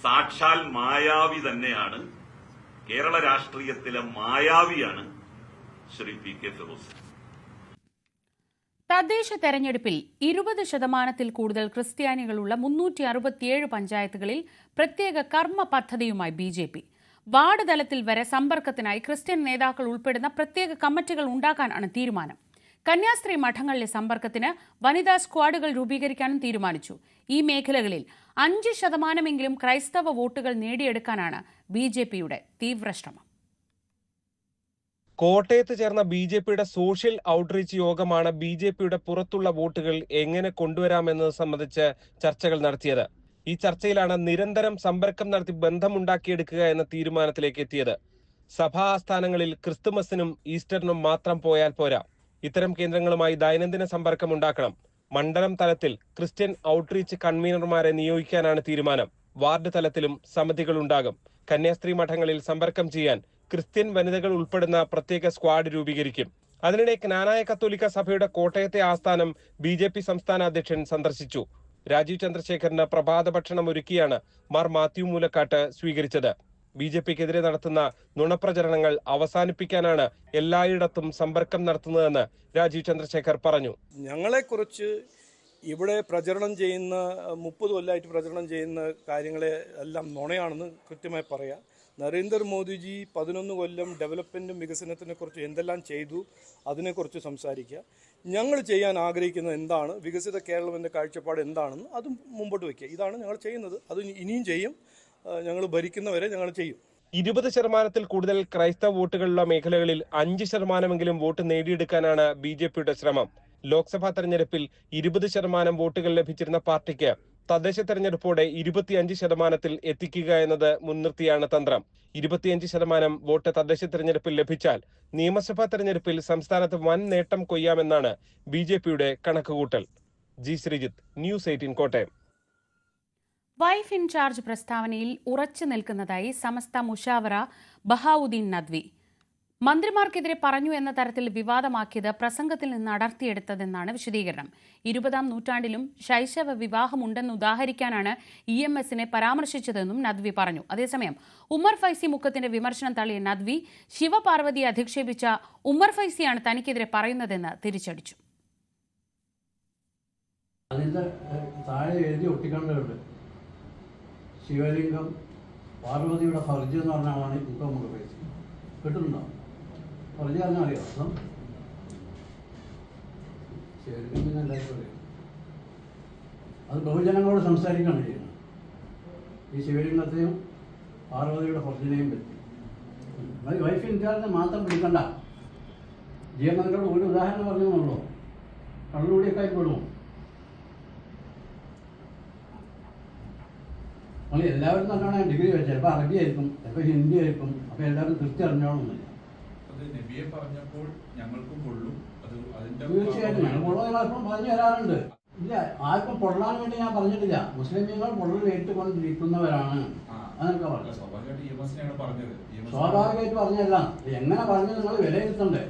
സാക്ഷാൽ മായാവി തന്നെയാണ്. കേരള രാഷ്ട്രീയത്തിലെ മായാവിയാണ് ശ്രീ പി കെ ഫിറോസ്. തദ്ദേശ തെരഞ്ഞെടുപ്പിൽ 20% കൂടുതൽ ക്രിസ്ത്യാനികളുള്ള 367 പഞ്ചായത്തുകളിൽ പ്രത്യേക കർമ്മ പദ്ധതിയുമായി BJP. വാർഡ് തലത്തിൽ വരെ സമ്പർക്കത്തിനായി ക്രിസ്ത്യൻ നേതാക്കൾ ഉൾപ്പെടുന്ന പ്രത്യേക കമ്മിറ്റികൾ ഉണ്ടാക്കാനാണ് തീരുമാനം. കന്യാസ്ത്രീ മഠങ്ങളിലെ സമ്പർക്കത്തിന് വനിതാ സ്ക്വാഡുകൾ രൂപീകരിക്കാനും തീരുമാനിച്ചു. ഈ മേഖലകളിൽ 5% ക്രൈസ്തവ വോട്ടുകൾ നേടിയെടുക്കാനാണ് BJPയുടെ തീവ്രശ്രമം. കോട്ടയത്ത് ചേർന്ന BJPയുടെ സോഷ്യൽ ഔട്ട്റീച്ച് യോഗമാണ് BJPയുടെ പുറത്തുള്ള വോട്ടുകൾ എങ്ങനെ കൊണ്ടുവരാമെന്നത് സംബന്ധിച്ച് ചർച്ചകൾ നടത്തിയത്. ഈ ചർച്ചയിലാണ് നിരന്തരം സമ്പർക്കം നടത്തി ബന്ധമുണ്ടാക്കിയെടുക്കുക എന്ന തീരുമാനത്തിലേക്ക് എത്തിയത്. സഭാ ആസ്ഥാനങ്ങളിൽ ക്രിസ്തുമസിനും ഈസ്റ്ററിനും മാത്രം പോയാൽ പോരാ, ഇത്തരം കേന്ദ്രങ്ങളുമായി ദൈനംദിന സമ്പർക്കം ഉണ്ടാക്കണം. മണ്ഡലം തലത്തിൽ ക്രിസ്ത്യൻ ഔട്ട്റീച്ച് കൺവീനർമാരെ നിയോഗിക്കാനാണ് തീരുമാനം. വാർഡ് തലത്തിലും സമിതികളുണ്ടാകും. കന്യാസ്ത്രീ മഠങ്ങളിൽ സമ്പർക്കം ചെയ്യാൻ ക്രിസ്ത്യൻ വനിതകൾ ഉൾപ്പെടുന്ന പ്രത്യേക സ്ക്വാഡ് രൂപീകരിക്കും. അതിനിടെ ജ്ഞാനായ കത്തോലിക്ക സഭയുടെ കോട്ടയത്തെ ആസ്ഥാനം BJP സംസ്ഥാന അധ്യക്ഷൻ സന്ദർശിച്ചു. രാജീവ് ചന്ദ്രശേഖരന് പ്രഭാത ഭക്ഷണം ഒരുക്കിയാണ് മാർ മാത്യു മൂലക്കാട്ട് സ്വീകരിച്ചത്. BJPക്കെതിരെ നടത്തുന്ന നുണപ്രചരണങ്ങൾ അവസാനിപ്പിക്കാനാണ് എല്ലായിടത്തും സമ്പർക്കം നടത്തുന്നതെന്ന് രാജീവ് ചന്ദ്രശേഖർ പറഞ്ഞു. ഞങ്ങളെക്കുറിച്ച് ഇവിടെ പ്രചരണം ചെയ്യുന്ന 30 കൊല്ലമായിട്ട് പ്രചരണം ചെയ്യുന്ന കാര്യങ്ങളെ എല്ലാം നുണയാണെന്ന് കൃത്യമായി പറയാം. നരേന്ദ്രമോദിജി 11 കൊല്ലം ഡെവലപ്മെൻറ്റും വികസനത്തിനെ കുറിച്ച് എന്തെല്ലാം ചെയ്തു അതിനെക്കുറിച്ച് സംസാരിക്കുക. ഞങ്ങൾ ചെയ്യാൻ ആഗ്രഹിക്കുന്നത് എന്താണ്, വികസിത കേരളം എന്ന കാഴ്ചപ്പാട് എന്താണെന്ന് അതും മുമ്പോട്ട് വയ്ക്കുക. ഇതാണ് ഞങ്ങൾ ചെയ്യുന്നത്. അത് ഇനിയും ചെയ്യും. ഞങ്ങൾ ഭരിക്കുന്നവരെ ഞങ്ങൾ ചെയ്യും. 20% കൂടുതൽ ക്രൈസ്തവ വോട്ടുകളുള്ള മേഖലകളിൽ 5% വോട്ട് നേടിയെടുക്കാനാണ് BJPയുടെ ശ്രമം. ലോക്സഭാ തെരഞ്ഞെടുപ്പിൽ 20% വോട്ടുകൾ ലഭിച്ചിരുന്ന പാർട്ടിക്ക് തദ്ദേശ തെരഞ്ഞെടുപ്പോടെ 25% എത്തിക്കുക എന്നത് മുൻനിർത്തിയാണ് തന്ത്രം. 25% വോട്ട് തദ്ദേശ തെരഞ്ഞെടുപ്പിൽ ലഭിച്ചാൽ നിയമസഭാ തെരഞ്ഞെടുപ്പിൽ സംസ്ഥാനത്ത് വൻ നേട്ടം കൊയ്യാമെന്നാണ് BJPയുടെ കണക്കുകൂട്ടൽ. G Sreejith, news 18 Kottayam. Wife in charge പ്രസ്താവനയിൽ ഉറച്ചു നിൽക്കുന്നതായി സമസ്ത മുഷാവറ ബഹാവുദ്ദീൻ നദ്വി. മന്ത്രിമാർക്കെതിരെ പറഞ്ഞു എന്ന തരത്തിൽ വിവാദമാക്കിയത് പ്രസംഗത്തിൽ നിന്ന് അടർത്തിയെടുത്തതെന്നാണ് വിശദീകരണം. 20-ാം നൂറ്റാണ്ടിലും ശൈശവ വിവാഹമുണ്ടെന്ന് ഉദാഹരിക്കാനാണ് EMSനെ പരാമർശിച്ചതെന്നും നദ്വി പറഞ്ഞു. അതേസമയം ഉമ്മർ ഫൈസി മുക്കത്തിന്റെ വിമർശനം തള്ളിയ നദ്വി ശിവപാർവതിയെ അധിക്ഷേപിച്ച ഉമ്മർ ഫൈസിയാണ് തനിക്കെതിരെ പറയുന്നതെന്ന് തിരിച്ചടിച്ചു. അതിന്റെ താഴെ എഴുതി ഒട്ടിക്കേണ്ടതുണ്ട്. ശിവലിംഗം പാർവതിയുടെ ഫർജ് എന്ന് പറഞ്ഞാണ് ഇപ്പം ഉമ്മർ ഫൈസി. കിട്ടുന്നുണ്ടോ? ഫർജ് പറഞ്ഞാൽ അറിയോ? ശിവലിംഗം പിന്നെ എല്ലാവർക്കും അറിയാം. അത് ബഹുജനങ്ങളോട് സംസാരിക്കുകയാണ് ചെയ്യുന്നത്. ഈ ശിവലിംഗത്തെയും പാർവതിയുടെ ഫർജിനെയും പറ്റി വൈഫ് ഇൻചാർജിനെ മാത്രം പിടിക്കണ്ട. ജീവനക്കാരോട് ഒരു ഉദാഹരണം പറഞ്ഞെന്നുള്ളൂ. കള്ളുകൂടിയൊക്കെ ആയിക്കൊള്ളും. നമ്മൾ എല്ലാവരും നല്ലോണം ഡിഗ്രി വെച്ചാൽ ചിലപ്പോൾ അറബി ആയിരിക്കും, ചിലപ്പോൾ ഹിന്ദി ആയിരിക്കും. അപ്പോൾ എല്ലാവരും കൃത്യം അറിഞ്ഞോളൊന്നുമില്ല. തീർച്ചയായിട്ടും ഞങ്ങൾ പൊള്ള നിങ്ങളെപ്പോഴും പറഞ്ഞു തരാറുണ്ട്. ഇല്ല, ആർക്കും പൊള്ളാൻ വേണ്ടി ഞാൻ പറഞ്ഞിട്ടില്ല. മുസ്ലിംകൾ പൊള്ളൽ ഏറ്റുകൊണ്ടിരിക്കുന്നവരാണ്. അതൊക്കെ പറഞ്ഞു. സ്വാഭാവികമായിട്ട് പറഞ്ഞല്ല. എങ്ങനെ പറഞ്ഞു നിങ്ങൾ വിലയിരുത്തണ്ടേ?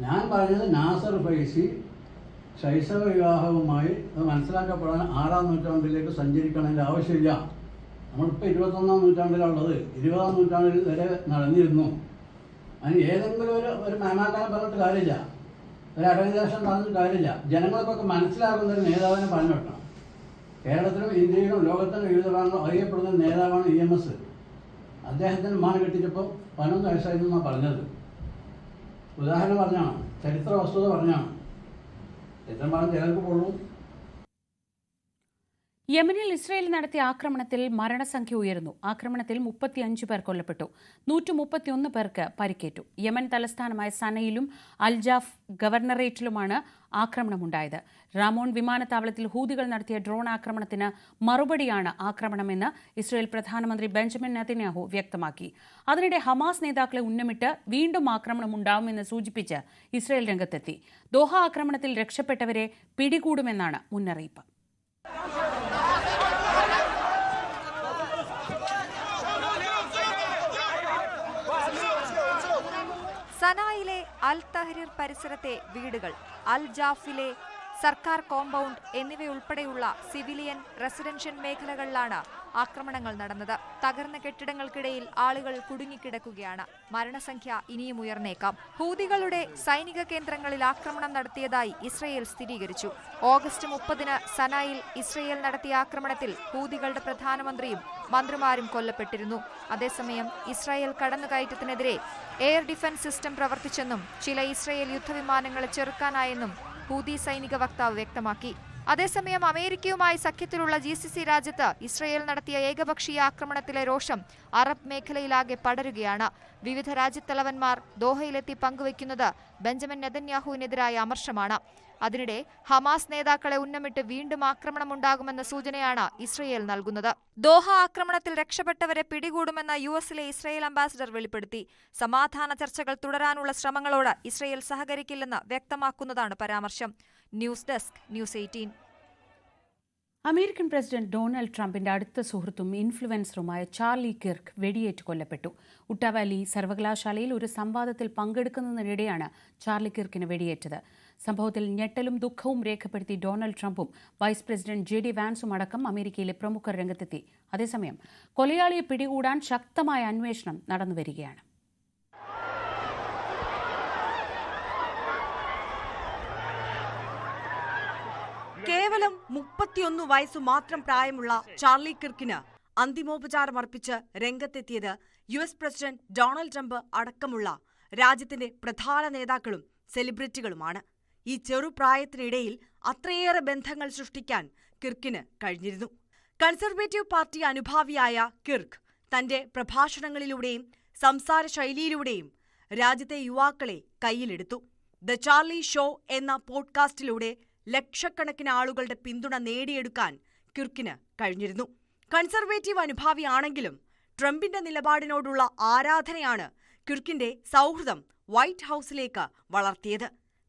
ഞാൻ പറഞ്ഞത് നാസർ ഫൈസി ശൈശവ വിവാഹവുമായി അത് മനസ്സിലാക്കപ്പെടാൻ 6-ാം നൂറ്റാണ്ടിലേക്ക് സഞ്ചരിക്കണതിൻ്റെ ആവശ്യമില്ല. നമ്മളിപ്പോൾ 21-ാം നൂറ്റാണ്ടിലുള്ളത്. 20-ാം നൂറ്റാണ്ടിൽ വരെ നടന്നിരുന്നു. അതിന് ഏതെങ്കിലും ഒരു മേമാക്കാനെ പറഞ്ഞിട്ട് കാര്യമില്ല, ഒരു ഓർഗനൈസേഷൻ പറഞ്ഞിട്ട് കാര്യമില്ല. ജനങ്ങൾക്കൊക്കെ മനസ്സിലാക്കുന്ന ഒരു നേതാവിനെ പറഞ്ഞു വെക്കണം. കേരളത്തിലും ഇന്ത്യയിലും ലോകത്തിലും വിവിധ ഭാഗങ്ങളും അറിയപ്പെടുന്ന നേതാവാണ് EMS. അദ്ദേഹത്തിന് മാന കെട്ടിച്ചപ്പോൾ 11 വയസ്സായിരുന്നാണ് പറഞ്ഞത്. ഉദാഹരണം പറഞ്ഞാണ്, ചരിത്ര വസ്തുത പറഞ്ഞാണ്. എത്ര പറഞ്ഞ ചിലർക്ക് കൊള്ളൂ. യമനിൽ ഇസ്രയേൽ നടത്തിയ ആക്രമണത്തിൽ മരണസംഖ്യ ഉയർന്നു. ആക്രമണത്തിൽ 35 പേർ കൊല്ലപ്പെട്ടു, 131 പേർക്ക് പരിക്കേറ്റു. യമൻ തലസ്ഥാനമായ സനയിലും അൽജാഫ് ഗവർണറേറ്റിലുമാണ് ആക്രമണമുണ്ടായത്. റാമോൺ വിമാനത്താവളത്തിൽ ഹൂതികൾ നടത്തിയ ഡ്രോൺ ആക്രമണത്തിന് മറുപടിയാണ് ആക്രമണമെന്ന് ഇസ്രായേൽ പ്രധാനമന്ത്രി ബെഞ്ചമിൻ നെതന്യാഹു വ്യക്തമാക്കി. അതിനിടെ ഹമാസ് നേതാക്കളെ ഉന്നമിട്ട് വീണ്ടും ആക്രമണമുണ്ടാവുമെന്ന് സൂചിപ്പിച്ച് ഇസ്രായേൽ രംഗത്തെത്തി. ദോഹ ആക്രമണത്തിൽ രക്ഷപ്പെട്ടവരെ പിടികൂടുമെന്നാണ് മുന്നറിയിപ്പ്. സനായിലെ അൽ തഹരീർ പരിസരത്തെ വീടുകൾ, അൽ ജാഫിലെ സർക്കാർ കോമ്പൗണ്ട് എന്നിവയുൾപ്പെടെയുള്ള സിവിലിയൻ റെസിഡൻഷ്യൽ മേഖലകളിലാണ് ആക്രമണങ്ങൾ നടന്നത്. തകർന്ന കെട്ടിടങ്ങൾക്കിടയിൽ ആളുകൾ കുടുങ്ങിക്കിടക്കുകയാണ്. മരണസംഖ്യ ഇനിയും ഉയർന്നേക്കാം. ഹൂതികളുടെ സൈനിക കേന്ദ്രങ്ങളിൽ ആക്രമണം നടത്തിയതായി ഇസ്രയേൽ സ്ഥിരീകരിച്ചു. ഓഗസ്റ്റ് 30-ന് സനായിൽ ഇസ്രയേൽ നടത്തിയ ആക്രമണത്തിൽ ഹൂതികളുടെ പ്രധാനമന്ത്രിയും മന്ത്രിമാരും കൊല്ലപ്പെട്ടിരുന്നു. അതേസമയം ഇസ്രായേൽ കടന്നുകയറ്റത്തിനെതിരെ എയർ ഡിഫൻസ് സിസ്റ്റം പ്രവർത്തിച്ചെന്നും ചില ഇസ്രയേൽ യുദ്ധവിമാനങ്ങളെ ചെറുക്കാനായെന്നും ഹൂതി സൈനിക വക്താവ് വ്യക്തമാക്കി. അതേസമയം അമേരിക്കയുമായി സഖ്യത്തിലുള്ള GCC രാജ്യത്ത് ഇസ്രയേൽ നടത്തിയ ഏകപക്ഷീയ ആക്രമണത്തിലെ രോഷം അറബ് മേഖലയിലാകെ പടരുകയാണ്. വിവിധ രാജ്യത്തലവന്മാർ ദോഹയിലെത്തി പങ്കുവയ്ക്കുന്നത് ബെഞ്ചമിൻ നെതന്യാഹുവിനെതിരായ അമർഷമാണ്. അതിനിടെ ഹമാസ് നേതാക്കളെ ഉന്നമിട്ട് വീണ്ടും ആക്രമണമുണ്ടാകുമെന്ന സൂചനയാണ് ഇസ്രയേൽ നൽകുന്നത്. ദോഹ ആക്രമണത്തിൽ രക്ഷപ്പെട്ടവരെ പിടികൂടുമെന്ന് US-ലെ ഇസ്രയേൽ അംബാസിഡർ വെളിപ്പെടുത്തി. സമാധാന ചർച്ചകൾ തുടരാനുള്ള ശ്രമങ്ങളോട് ഇസ്രയേൽ സഹകരിക്കില്ലെന്ന് വ്യക്തമാക്കുന്നതാണ് പരാമർശം. News desk, news 18. American president Donald ട്രംപിന്റെ അടുത്ത സുഹൃത്തും ഇൻഫ്ലുവൻസറുമായ ചാർലി കിർക്ക് വെടിയേറ്റ് കൊല്ലപ്പെട്ടു. ഉട്ടാവാലി സർവകലാശാലയിൽ ഒരു സംവാദത്തിൽ പങ്കെടുക്കുന്നതിനിടെയാണ് ചാർലി കിർക്കിന് വെടിയേറ്റത്. സംഭവത്തിൽ ഞെട്ടലും ദുഃഖവും രേഖപ്പെടുത്തി ഡൊണാൾഡ് ട്രംപും വൈസ് പ്രസിഡന്റ് JD വാൻസും അടക്കം അമേരിക്കയിലെ പ്രമുഖർ രംഗത്തെത്തി. അതേസമയം കൊലയാളിയെ പിടികൂടാൻ ശക്തമായ അന്വേഷണം നടന്നുവരികയാണ്. കേവലം 31 വയസ്സു മാത്രം പ്രായമുള്ള ചാർലി കിർക്കിന് അന്തിമോപചാരമർപ്പിച്ച് രംഗത്തെത്തിയത് US പ്രസിഡന്റ് ഡൊണാൾഡ് ട്രംപ് അടക്കമുള്ള രാജ്യത്തിന്റെ പ്രധാന നേതാക്കളും സെലിബ്രിറ്റികളുമാണ്. ഈ ചെറുപ്രായത്തിനിടയിൽ അത്രയേറെ ബന്ധങ്ങൾ സൃഷ്ടിക്കാൻ കിർക്കിന് കഴിഞ്ഞിരുന്നു. കൺസർവേറ്റീവ് പാർട്ടി അനുഭാവിയായ കിർക്ക് തന്റെ പ്രഭാഷണങ്ങളിലൂടെയും സംസാര ശൈലിയിലൂടെയും രാജ്യത്തെ യുവാക്കളെ കയ്യിലെടുത്തു. ദ ചാർലി ഷോ എന്ന പോഡ്കാസ്റ്റിലൂടെ ലക്ഷക്കണക്കിന് ആളുകളുടെ പിന്തുണ നേടിയെടുക്കാൻ കിർക്കിന് കഴിഞ്ഞിരുന്നു. കൺസർവേറ്റീവ് അനുഭാവിയാണെങ്കിലും ട്രംപിന്റെ നിലപാടിനോടുള്ള ആരാധനയാണ് കിർക്കിന്റെ സൗഹൃദം വൈറ്റ് ഹൌസിലേക്ക് വളർത്തിയത്.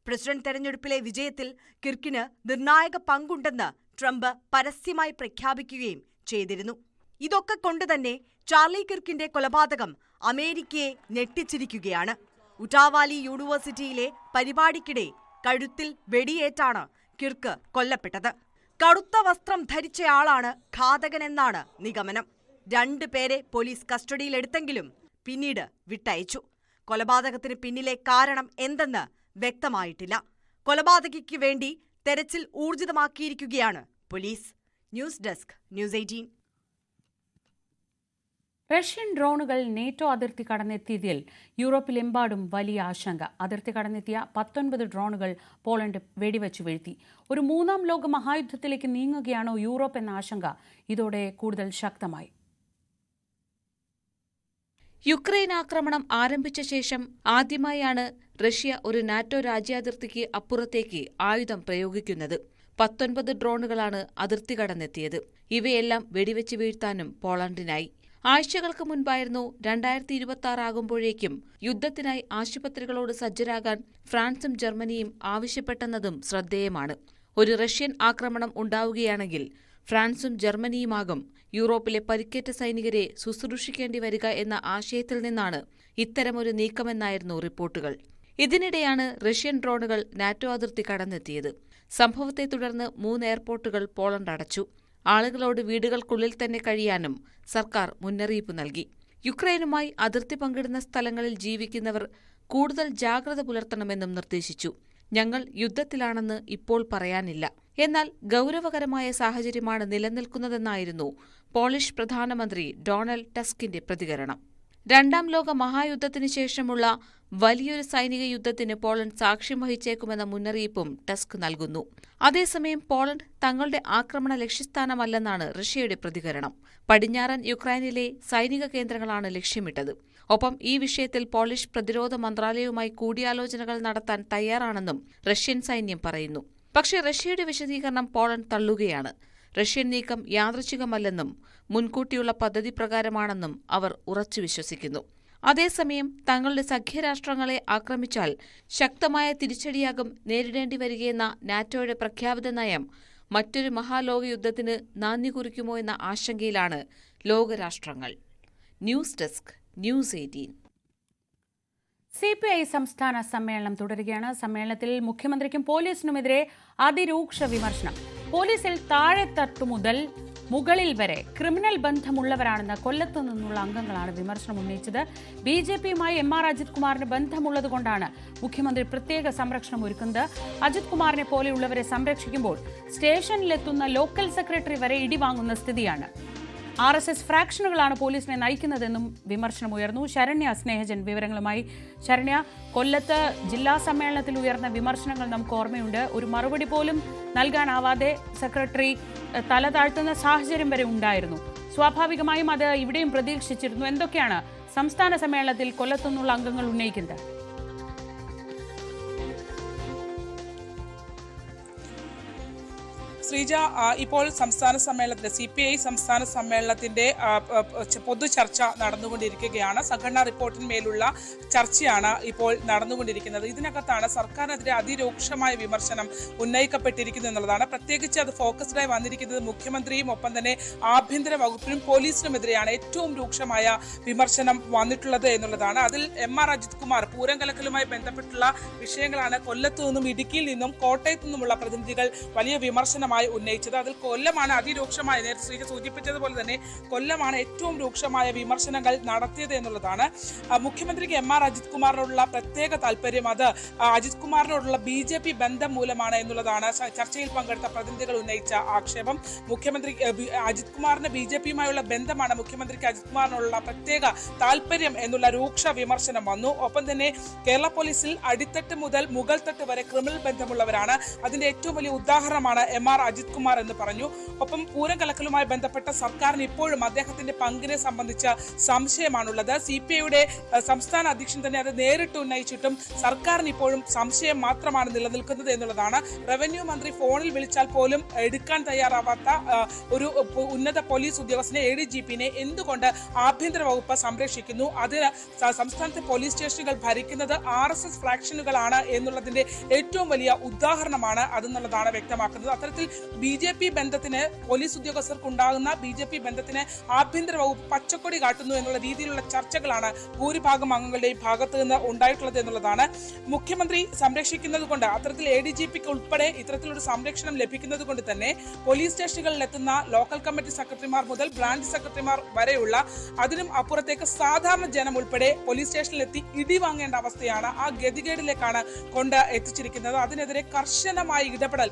പ്രസിഡന്റ് തെരഞ്ഞെടുപ്പിലെ വിജയത്തിൽ കിർക്കിന് നിർണായക പങ്കുണ്ടെന്ന് ട്രംപ് പരസ്യമായി പ്രഖ്യാപിക്കുകയും ചെയ്തിരുന്നു. ഇതൊക്കെ കൊണ്ടുതന്നെ ചാർലി കിർക്കിന്റെ കൊലപാതകം അമേരിക്കയെ ഞെട്ടിച്ചിരിക്കുകയാണ്. ഉട്ടാവാലി യൂണിവേഴ്സിറ്റിയിലെ പരിപാടിക്കിടെ കഴുത്തിൽ വെടിയേറ്റാണ് കിർക്ക് കൊല്ലപ്പെട്ടത്. കറുത്ത വസ്ത്രം ധരിച്ചയാളാണ് ഘാതകനെന്നാണ് നിഗമനം. 2 പേരെ പോലീസ് കസ്റ്റഡിയിലെടുത്തെങ്കിലും പിന്നീട് വിട്ടയച്ചു. കൊലപാതകത്തിന് പിന്നിലെ കാരണം എന്തെന്ന് വ്യക്തമായിട്ടില്ല. കൊലപാതകിക്ക് വേണ്ടി തെരച്ചിൽ ഊർജിതമാക്കിയിരിക്കുകയാണ് police. News desk, news 18. Russian ഡ്രോണുകൾ നേറ്റോ അതിർത്തി കടന്നെത്തിയതിൽ യൂറോപ്പിലെമ്പാടും വലിയ ആശങ്ക. അതിർത്തി കടന്നെത്തിയ 19 ഡ്രോണുകൾ പോളണ്ട് വെടിവെച്ചു വീഴ്ത്തി. ഒരു 3ാം ലോക മഹായുദ്ധത്തിലേക്ക് നീങ്ങുകയാണോ യൂറോപ്പ് എന്ന ആശങ്ക ഇതോടെ കൂടുതൽ ശക്തമായി. യുക്രൈൻ ആക്രമണം ആരംഭിച്ച ശേഷം ആദ്യമായാണ് റഷ്യ ഒരു നാറ്റോ രാജ്യാതിർത്തിക്ക് അപ്പുറത്തേക്ക് ആയുധം പ്രയോഗിക്കുന്നത്. 19 ഡ്രോണുകളാണ് അതിർത്തി കടന്നെത്തിയത്. ഇവയെല്ലാം വെടിവെച്ച് വീഴ്ത്താനും പോളണ്ടിനായി. ആഴ്ചകൾക്ക് മുൻപായിരുന്നു 2026 ആകുമ്പോഴേക്കും യുദ്ധത്തിനായി ആശുപത്രികളോട് സജ്ജരാകാൻ ഫ്രാൻസും ജർമ്മനിയും ആവശ്യപ്പെട്ടെന്നതും ശ്രദ്ധേയമാണ്. ഒരു റഷ്യൻ ആക്രമണം ഉണ്ടാവുകയാണെങ്കിൽ ഫ്രാൻസും ജർമ്മനിയുമാകും യൂറോപ്പിലെ പരിക്കേറ്റ സൈനികരെ ശുശ്രൂഷിക്കേണ്ടി വരിക എന്ന ആശയത്തിൽ നിന്നാണ് ഇത്തരമൊരു നീക്കമെന്നായിരുന്നു റിപ്പോർട്ടുകൾ. ഇതിനിടെയാണ് റഷ്യൻ ഡ്രോണുകൾ നാറ്റോ അതിർത്തി കടന്നെത്തിയത്. സംഭവത്തെ തുടർന്ന് 3 എയർപോർട്ടുകൾ പോളണ്ട് അടച്ചു. ആളുകളോട് വീടുകൾക്കുള്ളിൽ തന്നെ കഴിയാനും സർക്കാർ മുന്നറിയിപ്പ് നൽകി. യുക്രൈനുമായി അതിർത്തി പങ്കിടുന്ന സ്ഥലങ്ങളിൽ ജീവിക്കുന്നവർ കൂടുതൽ ജാഗ്രത പുലർത്തണമെന്നും നിർദ്ദേശിച്ചു. ഞങ്ങൾ യുദ്ധത്തിലാണെന്ന് ഇപ്പോൾ പറയാനില്ല, എന്നാൽ ഗൌരവകരമായ സാഹചര്യമാണ് നിലനിൽക്കുന്നതെന്നായിരുന്നു പോളിഷ് പ്രധാനമന്ത്രി ഡൊണാൾഡ് ടസ്കിന്റെ പ്രതികരണം. 2ാം ലോക മഹായുദ്ധത്തിനു ശേഷമുള്ള വലിയൊരു സൈനിക യുദ്ധത്തിന് പോളണ്ട് സാക്ഷ്യം വഹിച്ചേക്കുമെന്ന മുന്നറിയിപ്പും ടസ്ക് നൽകുന്നു. അതേസമയം പോളണ്ട് തങ്ങളുടെ ആക്രമണ ലക്ഷ്യസ്ഥാനമല്ലെന്നാണ് റഷ്യയുടെ പ്രതികരണം. പടിഞ്ഞാറൻ യുക്രൈനിലെ സൈനിക കേന്ദ്രങ്ങളാണ് ലക്ഷ്യമിട്ടത്. ഒപ്പം ഈ വിഷയത്തിൽ പോളിഷ് പ്രതിരോധ മന്ത്രാലയവുമായി കൂടിയാലോചനകൾ നടത്താൻ തയ്യാറാണെന്നും റഷ്യൻ സൈന്യം പറയുന്നു. പക്ഷേ റഷ്യയുടെ വിശദീകരണം പോളണ്ട് തള്ളുകയാണ്. റഷ്യൻ നീക്കം യാദൃച്ഛികമല്ലെന്നും മുൻകൂട്ടിയുള്ള പദ്ധതി പ്രകാരമാണെന്നും അവർ ഉറച്ചു വിശ്വസിക്കുന്നു. അതേസമയം തങ്ങളുടെ സഖ്യരാഷ്ട്രങ്ങളെ ആക്രമിച്ചാൽ ശക്തമായ തിരിച്ചടിയാകും നേരിടേണ്ടി വരികയെന്ന നാറ്റോയുടെ പ്രഖ്യാപിത നയം മറ്റൊരു മഹാലോകയുദ്ധത്തിന് നാന്ദി കുറിക്കുമോ എന്ന ആശങ്കയിലാണ് ലോകരാഷ്ട്രങ്ങൾ. News desk, News 18. CPI സംസ്ഥാന സമ്മേളനം തുടരുകയാണ്. സമ്മേളനത്തിൽ മുഖ്യമന്ത്രിക്കും പോലീസിനുമെതിരെ അതിരൂക്ഷ വിമർശനം. പോലീസിൽ താഴെത്തട്ടു മുതൽ മുകളിൽ വരെ ക്രിമിനൽ ബന്ധമുള്ളവരാണെന്ന് കൊല്ലത്തു നിന്നുള്ള അംഗങ്ങളാണ് വിമർശനം ഉന്നയിച്ചത്. BJPയുമായി MR അജിത് കുമാറിന് ബന്ധമുള്ളതുകൊണ്ടാണ് മുഖ്യമന്ത്രി പ്രത്യേക സംരക്ഷണം ഒരുക്കുന്നത്. അജിത് കുമാറിനെ പോലെയുള്ളവരെ സംരക്ഷിക്കുമ്പോൾ സ്റ്റേഷനിലെത്തുന്ന ലോക്കൽ സെക്രട്ടറി വരെ ഇടിവാങ്ങുന്ന സ്ഥിതിയാണ്. RSS ഫ്രാക്ഷനുകളാണ് പോലീസിനെ നയിക്കുന്നതെന്നും വിമർശനമുയർന്നു. ശരണ്യ സ്നേഹജൻ വിവരങ്ങളുമായി. ശരണ്യ, കൊല്ലത്ത് ജില്ലാ സമ്മേളനത്തിൽ ഉയർന്ന വിമർശനങ്ങൾ നമുക്ക് ഓർമ്മയുണ്ട്. ഒരു മറുപടി പോലും നൽകാനാവാതെ സെക്രട്ടറി തല താഴ്ത്തുന്ന സാഹചര്യം വരെ ഉണ്ടായിരുന്നു. സ്വാഭാവികമായും അത് ഇവിടെയും പ്രതീക്ഷിച്ചിരുന്നു. എന്തൊക്കെയാണ് സംസ്ഥാന സമ്മേളനത്തിൽ കൊല്ലത്തുനിന്നുള്ള അംഗങ്ങൾ ഉന്നയിക്കുന്നത്? ശ്രീജ, ഇപ്പോൾ സംസ്ഥാന സമ്മേളനത്തിന്റെ CPI സംസ്ഥാന സമ്മേളനത്തിന്റെ പൊതു ചർച്ച നടന്നുകൊണ്ടിരിക്കുകയാണ്. സംഘടനാ റിപ്പോർട്ടിന്മേലുള്ള ചർച്ചയാണ് ഇപ്പോൾ നടന്നുകൊണ്ടിരിക്കുന്നത്. ഇതിനകത്താണ് സർക്കാരിനെതിരെ അതിരൂക്ഷമായ വിമർശനം ഉന്നയിക്കപ്പെട്ടിരിക്കുന്നത് എന്നുള്ളതാണ്. പ്രത്യേകിച്ച് അത് ഫോക്കസ്ഡായി വന്നിരിക്കുന്നത് മുഖ്യമന്ത്രിയും ഒപ്പം തന്നെ ആഭ്യന്തര വകുപ്പിനും പോലീസിനുമെതിരെയാണ് ഏറ്റവും രൂക്ഷമായ വിമർശനം വന്നിട്ടുള്ളത് എന്നുള്ളതാണ്. അതിൽ MR അജിത് കുമാർ പൂരം കലക്കലുമായി ബന്ധപ്പെട്ടുള്ള വിഷയങ്ങളാണ് കൊല്ലത്തു നിന്നും ഇടുക്കിയിൽ നിന്നും കോട്ടയത്തു നിന്നുമുള്ള പ്രതിനിധികൾ വലിയ വിമർശനമായി ഉന്നയിച്ചത്. അതിൽ കൊല്ലമാണ് അതിരൂക്ഷമായ, നേരത്തെ ശ്രീജ സൂചിപ്പിച്ചതുപോലെ തന്നെ കൊല്ലമാണ് ഏറ്റവും രൂക്ഷമായ വിമർശനങ്ങൾ നടത്തിയത് എന്നുള്ളതാണ്. മുഖ്യമന്ത്രിക്ക് MR അജിത് കുമാറിനോടുള്ള പ്രത്യേക താല്പര്യം അത് അജിത് കുമാറിനോടുള്ള BJP ബന്ധം മൂലമാണ് എന്നുള്ളതാണ് ചർച്ചയിൽ പങ്കെടുത്ത പ്രതിനിധികൾ ഉന്നയിച്ച ആക്ഷേപം. മുഖ്യമന്ത്രി അജിത് കുമാറിന് BJPയുമായുള്ള ബന്ധമാണ് മുഖ്യമന്ത്രിക്ക് അജിത് കുമാറിനോടുള്ള പ്രത്യേക താല്പര്യം എന്നുള്ള രൂക്ഷ വിമർശനം വന്നു. ഒപ്പം തന്നെ കേരള പോലീസിൽ അടിത്തട്ട് മുതൽ മുകൾ തട്ട് വരെ ക്രിമിനൽ ബന്ധമുള്ളവരാണ്. അതിന്റെ ഏറ്റവും വലിയ ഉദാഹരണമാണ് MR അജിത് കുമാർ എന്ന് പറഞ്ഞു. ഒപ്പം പൂരം കലക്കലുമായി ബന്ധപ്പെട്ട സർക്കാരിന് ഇപ്പോഴും അദ്ദേഹത്തിന്റെ പങ്കിനെ സംബന്ധിച്ച സംശയമാണുള്ളത്. CPIയുടെ സംസ്ഥാന അധ്യക്ഷൻ തന്നെ അത് നേരിട്ട് ഉന്നയിച്ചിട്ടും സർക്കാരിന് ഇപ്പോഴും സംശയം മാത്രമാണ് നിലനിൽക്കുന്നത് എന്നുള്ളതാണ്. റവന്യൂ മന്ത്രി ഫോണിൽ വിളിച്ചാൽ പോലും എടുക്കാൻ തയ്യാറാവാത്ത ഒരു ഉന്നത പോലീസ് ഉദ്യോഗസ്ഥനെ ADGPനെ എന്തുകൊണ്ട് ആഭ്യന്തര വകുപ്പ് സംരക്ഷിക്കുന്നു? അതിന് സംസ്ഥാനത്തെ പോലീസ് സ്റ്റേഷനുകൾ ഭരിക്കുന്നത് RSS ഫ്രാക്ഷനുകളാണ് എന്നുള്ളതിന്റെ ഏറ്റവും വലിയ ഉദാഹരണമാണ് അതെന്നുള്ളതാണ് വ്യക്തമാക്കുന്നത്. അത്തരത്തിൽ BJP ബന്ധത്തിന് പോലീസ് ഉദ്യോഗസ്ഥർക്കുണ്ടാകുന്ന BJP ബന്ധത്തിന് ആഭ്യന്തര വകുപ്പ് പച്ചക്കൊടി കാട്ടുന്നു എന്നുള്ള രീതിയിലുള്ള ചർച്ചകളാണ് ഭൂരിഭാഗം അംഗങ്ങളുടെയും ഭാഗത്ത് നിന്ന് ഉണ്ടായിട്ടുള്ളത് എന്നുള്ളതാണ്. മുഖ്യമന്ത്രി സംരക്ഷിക്കുന്നത് കൊണ്ട് അത്തരത്തിൽ ADGPക്ക് ഉൾപ്പെടെ ഇത്തരത്തിലൊരു സംരക്ഷണം ലഭിക്കുന്നത് കൊണ്ട് തന്നെ പോലീസ് സ്റ്റേഷനുകളിൽ എത്തുന്ന ലോക്കൽ കമ്മിറ്റി സെക്രട്ടറിമാർ മുതൽ ബ്രാഞ്ച് സെക്രട്ടറിമാർ വരെയുള്ള അതിനും അപ്പുറത്തേക്ക് സാധാരണ ജനം ഉൾപ്പെടെ പോലീസ് സ്റ്റേഷനിലെത്തി ഇടി വാങ്ങേണ്ട അവസ്ഥയാണ്. ആ ഗതികേടിലേക്കാണ് കൊണ്ട് എത്തിച്ചിരിക്കുന്നത്. അതിനെതിരെ കർശനമായ ഇടപെടൽ